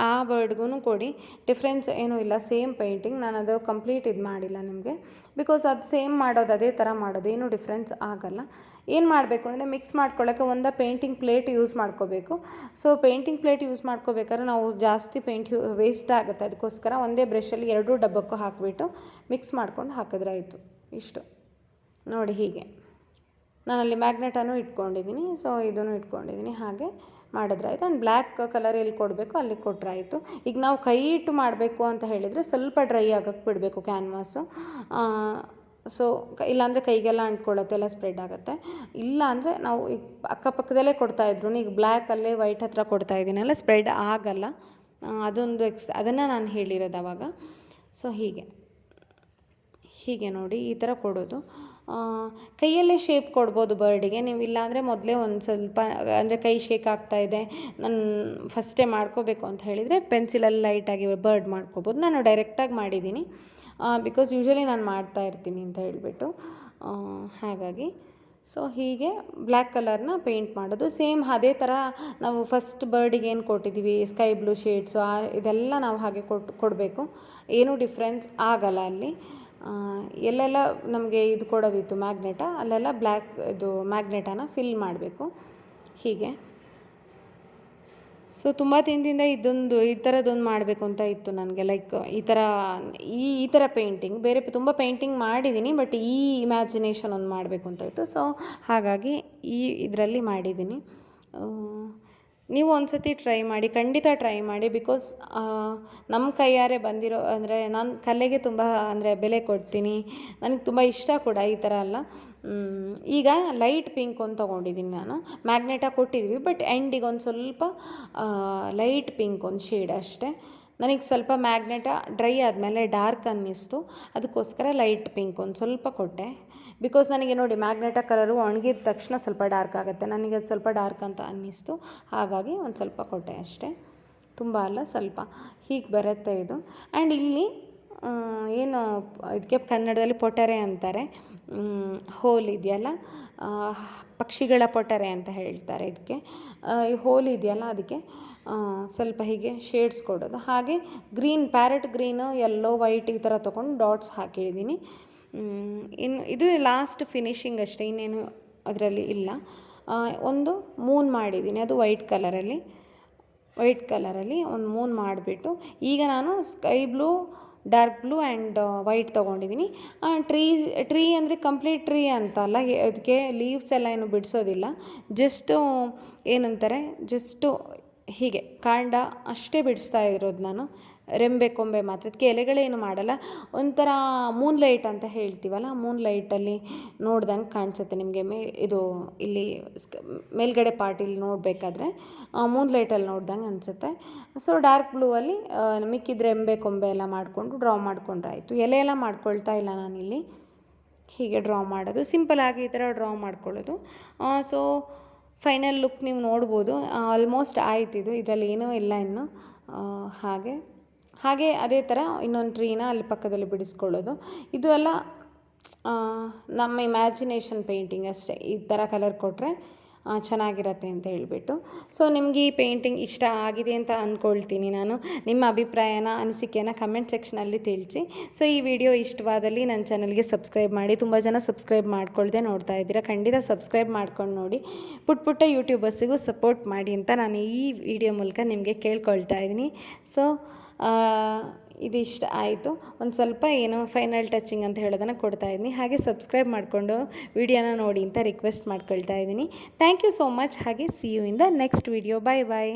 ಆ ಬರ್ಡ್ಗೂ ಕೊಡಿ, ಡಿಫ್ರೆನ್ಸ್ ಏನೂ ಇಲ್ಲ. Same painting. ನಾನು ಅದು ಕಂಪ್ಲೀಟ್ ಇದು ಮಾಡಿಲ್ಲ ನಿಮಗೆ, ಬಿಕಾಸ್ ಅದು ಸೇಮ್ ಮಾಡೋದು, ಅದೇ ಥರ ಮಾಡೋದು, ಏನೂ ಡಿಫ್ರೆನ್ಸ್ ಆಗಲ್ಲ. ಏನು ಮಾಡಬೇಕು ಅಂದರೆ ಮಿಕ್ಸ್ ಮಾಡ್ಕೊಳ್ಳೋಕ್ಕೆ ಒಂದು ಪೇಂಟಿಂಗ್ ಪ್ಲೇಟ್ ಯೂಸ್ ಮಾಡ್ಕೋಬೇಕು. ಸೊ ಪೇಂಟಿಂಗ್ ಪ್ಲೇಟ್ ಯೂಸ್ ಮಾಡ್ಕೋಬೇಕಾದ್ರೆ ನಾವು ಜಾಸ್ತಿ ಪೇಂಟ್ ವೇಸ್ಟ್ ಆಗುತ್ತೆ, ಅದಕ್ಕೋಸ್ಕರ ಒಂದೇ ಬ್ರಷಲ್ಲಿ 2 ಡಬ್ಬಕ್ಕೂ ಹಾಕಿಬಿಟ್ಟು ಮಿಕ್ಸ್ ಮಾಡ್ಕೊಂಡು ಹಾಕಿದ್ರೆ ಆಯಿತು. ಇಷ್ಟು ನೋಡಿ, ಹೀಗೆ ನಾನಲ್ಲಿ ಮ್ಯಾಗ್ನೆಟನ್ನು ಇಟ್ಕೊಂಡಿದ್ದೀನಿ. ಸೊ ಇದನ್ನು ಇಟ್ಕೊಂಡಿದ್ದೀನಿ, ಹಾಗೆ ಮಾಡಿದ್ರಾಯ್ತು. ಆ್ಯಂಡ್ ಬ್ಲ್ಯಾಕ್ ಕಲರ್ ಎಲ್ಲಿ ಕೊಡಬೇಕು ಅಲ್ಲಿ ಕೊಟ್ಟರಾಯಿತು. ಈಗ ನಾವು ಕೈ ಇಟ್ಟು ಮಾಡಬೇಕು ಅಂತ ಹೇಳಿದರೆ ಸ್ವಲ್ಪ ಡ್ರೈ ಆಗೋಕ್ಕೆ ಬಿಡಬೇಕು ಕ್ಯಾನ್ವಾಸು. ಸೊ ಇಲ್ಲಾಂದರೆ ಕೈಗೆಲ್ಲ ಅಂಟ್ಕೊಳ್ಳುತ್ತೆ, ಎಲ್ಲ ಸ್ಪ್ರೆಡ್ ಆಗುತ್ತೆ. ಇಲ್ಲ ಅಂದರೆ ನಾವು ಈಗ ಅಕ್ಕಪಕ್ಕದಲ್ಲೇ ಕೊಡ್ತಾಯಿದ್ರು, ಈಗ ಬ್ಲ್ಯಾಕಲ್ಲೇ ವೈಟ್ ಹತ್ರ ಕೊಡ್ತಾಯಿದ್ದೀನಲ್ಲ, ಸ್ಪ್ರೆಡ್ ಆಗಲ್ಲ. ಅದೊಂದು ಅದನ್ನು ನಾನು ಹೇಳಿರೋದು ಅವಾಗ. ಸೊ ಹೀಗೆ ನೋಡಿ ಈ ಥರ ಕೊಡೋದು. ಕೈಯಲ್ಲೇ ಶೇಪ್ ಕೊಡ್ಬೋದು ಬರ್ಡಿಗೆ. ನೀವು ಇಲ್ಲಾಂದರೆ ಮೊದಲೇ ಒಂದು ಸ್ವಲ್ಪ, ಅಂದರೆ ಕೈ ಶೇಕ್ ಆಗ್ತಾಯಿದೆ, ನಾನು ಫಸ್ಟೇ ಮಾಡ್ಕೋಬೇಕು ಅಂತ ಹೇಳಿದರೆ ಪೆನ್ಸಿಲಲ್ಲಿ ಲೈಟಾಗಿ ಬರ್ಡ್ ಮಾಡ್ಕೋಬೋದು. ನಾನು ಡೈರೆಕ್ಟಾಗಿ ಮಾಡಿದ್ದೀನಿ, ಬಿಕಾಸ್ ಯೂಶ್ವಲಿ ನಾನು ಮಾಡ್ತಾ ಇರ್ತೀನಿ ಅಂತ ಹೇಳಿಬಿಟ್ಟು, ಹಾಗಾಗಿ. ಸೊ ಹೀಗೆ ಬ್ಲ್ಯಾಕ್ ಕಲರ್ನ ಪೇಂಟ್ ಮಾಡೋದು. ಸೇಮ್ ಅದೇ ಥರ ನಾವು ಫಸ್ಟ್ ಬರ್ಡಿಗೆ ಏನು ಕೊಟ್ಟಿದ್ದೀವಿ ಸ್ಕೈ ಬ್ಲೂ ಶೇಡ್ಸು, ಇದೆಲ್ಲ ನಾವು ಹಾಗೆ ಕೊಡಬೇಕು. ಏನೂ ಡಿಫ್ರೆನ್ಸ್ ಆಗಲ್ಲ ಅಲ್ಲಿ. ಎಲ್ಲೆಲ್ಲ ನಮಗೆ ಇದು ಕೊಡೋದಿತ್ತು ಮ್ಯಾಗ್ನೆಟ, ಅಲ್ಲೆಲ್ಲ ಬ್ಲ್ಯಾಕ್ ಇದು ಮ್ಯಾಗ್ನೆಟನ್ನು ಫಿಲ್ ಮಾಡಬೇಕು, ಹೀಗೆ. ಸೊ ತುಂಬ ದಿನದಿಂದ ಈ ಥರದ್ದೊಂದು ಮಾಡಬೇಕು ಅಂತ ಇತ್ತು ನನಗೆ. ಲೈಕ್ ಈ ಥರ ಪೇಂಟಿಂಗ್, ಬೇರೆ ತುಂಬ ಪೇಂಟಿಂಗ್ ಮಾಡಿದ್ದೀನಿ, ಬಟ್ ಈ ಇಮ್ಯಾಜಿನೇಷನ್ ಒಂದು ಮಾಡಬೇಕು ಅಂತ ಇತ್ತು. ಸೊ ಹಾಗಾಗಿ ಇದರಲ್ಲಿ ಮಾಡಿದ್ದೀನಿ. ನೀವು ಒಂದು ಸತಿ ಟ್ರೈ ಮಾಡಿ, ಖಂಡಿತ ಟ್ರೈ ಮಾಡಿ. ಬಿಕಾಸ್ ನಮ್ಮ ಕೈಯಾರೆ ಬಂದಿರೋ, ಅಂದರೆ ನಾನು ಕಲೆಗೆ ತುಂಬ ಅಂದರೆ ಬೆಲೆ ಕೊಡ್ತೀನಿ, ನನಗೆ ತುಂಬ ಇಷ್ಟ ಕೂಡ ಈ ಥರ ಎಲ್ಲ. ಈಗ ಲೈಟ್ ಪಿಂಕ್ ಒಂದು ತೊಗೊಂಡಿದ್ದೀನಿ ನಾನು. ಮ್ಯಾಗ್ನೆಟಾ ಕೊಟ್ಟಿದ್ವಿ, ಬಟ್ ಎಂಡಿಗೆ ಒಂದು ಸ್ವಲ್ಪ ಲೈಟ್ ಪಿಂಕ್ ಒಂದು ಶೇಡ್ ಅಷ್ಟೇ. ನನಗೆ ಸ್ವಲ್ಪ ಮ್ಯಾಗ್ನೆಟಾ ಡ್ರೈ ಆದಮೇಲೆ ಡಾರ್ಕ್ ಅನ್ನಿಸ್ತು, ಅದಕ್ಕೋಸ್ಕರ ಲೈಟ್ ಪಿಂಕ್ ಒಂದು ಸ್ವಲ್ಪ ಕೊಟ್ಟೆ. ಬಿಕಾಸ್ ನನಗೆ ನೋಡಿ ಮ್ಯಾಗ್ನೆಟಾ ಕಲರು ಒಣಗಿದ ತಕ್ಷಣ ಸ್ವಲ್ಪ ಡಾರ್ಕ್ ಆಗುತ್ತೆ, ನನಗೆ ಅದು ಸ್ವಲ್ಪ ಡಾರ್ಕ್ ಅಂತ ಅನ್ನಿಸ್ತು, ಹಾಗಾಗಿ ಒಂದು ಸ್ವಲ್ಪ ಕೊಟ್ಟೆ ಅಷ್ಟೇ, ತುಂಬ ಅಲ್ಲ, ಸ್ವಲ್ಪ. ಹೀಗೆ ಬರುತ್ತೆ ಇದು. ಆ್ಯಂಡ್ ಇಲ್ಲಿ ಏನು ಇದಕ್ಕೆ ಕನ್ನಡದಲ್ಲಿ ಪೊಟರೆ ಅಂತಾರೆ, ಹೋಲ್ ಇದೆಯಲ್ಲ, ಪಕ್ಷಿಗಳ ಪೊಟರೆ ಅಂತ ಹೇಳ್ತಾರೆ ಇದಕ್ಕೆ. ಈ ಹೋಲ್ ಇದೆಯಲ್ಲ, ಅದಕ್ಕೆ ಸ್ವಲ್ಪ ಹೀಗೆ ಶೇಡ್ಸ್ ಕೊಡೋದು. ಹಾಗೆ green, parrot green, yellow, white ಈ ಥರ ತೊಗೊಂಡು ಡಾಟ್ಸ್ ಹಾಕಿದ್ದೀನಿ. ಇನ್ನು ಇದು ಲಾಸ್ಟ್ ಫಿನಿಷಿಂಗ್ ಅಷ್ಟೇ, ಇನ್ನೇನು ಅದರಲ್ಲಿ ಇಲ್ಲ. ಒಂದು ಮೂನ್ ಮಾಡಿದ್ದೀನಿ, ಅದು ವೈಟ್ ಕಲರಲ್ಲಿ ಒಂದು ಮೂನ್ ಮಾಡಿಬಿಟ್ಟು, ಈಗ ನಾನು sky blue, dark blue and white ತೊಗೊಂಡಿದ್ದೀನಿ. ಟ್ರೀ ಅಂದರೆ ಕಂಪ್ಲೀಟ್ ಟ್ರೀ ಅಂತಲ್ಲ, ಅದಕ್ಕೆ ಲೀವ್ಸ್ ಎಲ್ಲ ಏನು ಬಿಡಿಸೋದಿಲ್ಲ, ಜಸ್ಟು ಏನಂತಾರೆ, ಜಸ್ಟು ಹೀಗೆ ಕಾಂಡ ಅಷ್ಟೇ ಬಿಡಿಸ್ತಾ ಇರೋದು ನಾನು, ರೆಂಬೆ ಕೊಂಬೆ ಮಾತ್ರ. ಅದಕ್ಕೆ ಎಲೆಗಳೇನು ಮಾಡಲ್ಲ. ಒಂಥರ ಮೂನ್ ಲೈಟ್ ಅಂತ ಹೇಳ್ತೀವಲ್ಲ, ಮೂನ್ ಲೈಟಲ್ಲಿ ನೋಡ್ದಂಗೆ ಕಾಣಿಸುತ್ತೆ ನಿಮಗೆ. ಇದು ಇಲ್ಲಿ ಮೇಲ್ಗಡೆ ಪಾರ್ಟಿಲಿ ನೋಡಬೇಕಾದ್ರೆ ಮೂನ್ ಲೈಟಲ್ಲಿ ನೋಡ್ದಂಗೆ ಅನಿಸುತ್ತೆ. ಸೊ ಡಾರ್ಕ್ ಬ್ಲೂ ಅಲ್ಲಿ ಮಿಕ್ಕಿದ ರೆಂಬೆ ಕೊಂಬೆ ಎಲ್ಲ ಮಾಡಿಕೊಂಡು ಡ್ರಾ ಮಾಡಿಕೊಂಡ್ರೆ ಆಯಿತು. ಎಲೆ ಎಲ್ಲ ಮಾಡ್ಕೊಳ್ತಾ ಇಲ್ಲ ನಾನಿಲ್ಲಿ, ಹೀಗೆ ಡ್ರಾ ಮಾಡೋದು, ಸಿಂಪಲಾಗಿ ಈ ಥರ ಡ್ರಾ ಮಾಡ್ಕೊಳ್ಳೋದು. ಸೊ ಫೈನಲ್ ಲುಕ್ ನೀವು ನೋಡ್ಬೋದು. ಆಲ್ಮೋಸ್ಟ್ ಆಯ್ತಿದು, ಇದರಲ್ಲಿ ಏನೂ ಇಲ್ಲ ಇನ್ನು. ಹಾಗೆ ಅದೇ ಥರ ಇನ್ನೊಂದು ಟ್ರೀನ ಅಲ್ಲಿ ಪಕ್ಕದಲ್ಲಿ ಬಿಡಿಸ್ಕೊಳ್ಳೋದು. ಇದು ಎಲ್ಲ ನಮ್ಮ ಇಮ್ಯಾಜಿನೇಷನ್ ಪೇಂಟಿಂಗ್ ಅಷ್ಟೇ. ಈ ಥರ ಕಲರ್ ಕೊಟ್ಟರೆ ಚೆನ್ನಾಗಿರತ್ತೆ ಅಂತ ಹೇಳಿಬಿಟ್ಟು. ಸೊ ನಿಮಗೆ ಈ ಪೇಂಟಿಂಗ್ ಇಷ್ಟ ಆಗಿದೆ ಅಂತ ಅಂದ್ಕೊಳ್ತೀನಿ ನಾನು. ನಿಮ್ಮ ಅಭಿಪ್ರಾಯನ, ಅನಿಸಿಕೆನ ಕಮೆಂಟ್ ಸೆಕ್ಷನಲ್ಲಿ ತಿಳಿಸಿ. ಸೊ ಈ ವಿಡಿಯೋ ಇಷ್ಟವಾದಲ್ಲಿ ನನ್ನ ಚಾನಲ್ಗೆ ಸಬ್ಸ್ಕ್ರೈಬ್ ಮಾಡಿ. ತುಂಬ ಜನ ಸಬ್ಸ್ಕ್ರೈಬ್ ಮಾಡ್ಕೊಳ್ದೆ ನೋಡ್ತಾ ಇದ್ದೀರಾ, ಖಂಡಿತ ಸಬ್ಸ್ಕ್ರೈಬ್ ಮಾಡ್ಕೊಂಡು ನೋಡಿ. ಪುಟ್ಟ ಯೂಟ್ಯೂಬರ್ಸಿಗೂ ಸಪೋರ್ಟ್ ಮಾಡಿ ಅಂತ ನಾನು ಈ ವಿಡಿಯೋ ಮೂಲಕ ನಿಮಗೆ ಕೇಳ್ಕೊಳ್ತಾ ಇದ್ದೀನಿ. ಸೊ ಇದಿಷ್ಟ ಆಯಿತು. ಒಂದು ಸ್ವಲ್ಪ ಏನೋ ಫೈನಲ್ ಟಚಿಂಗ್ ಅಂತ ಹೇಳೋದನ್ನು ಕೊಡ್ತಾ ಇದ್ದೀನಿ. ಹಾಗೆ ಸಬ್ಸ್ಕ್ರೈಬ್ ಮಾಡಿಕೊಂಡು ವಿಡಿಯೋನ ನೋಡಿ ಅಂತ ರಿಕ್ವೆಸ್ಟ್ ಮಾಡ್ಕೊಳ್ತಾ ಇದ್ದೀನಿ. Thank you so much. ಹಾಗೆ see you in the next video. Bye bye.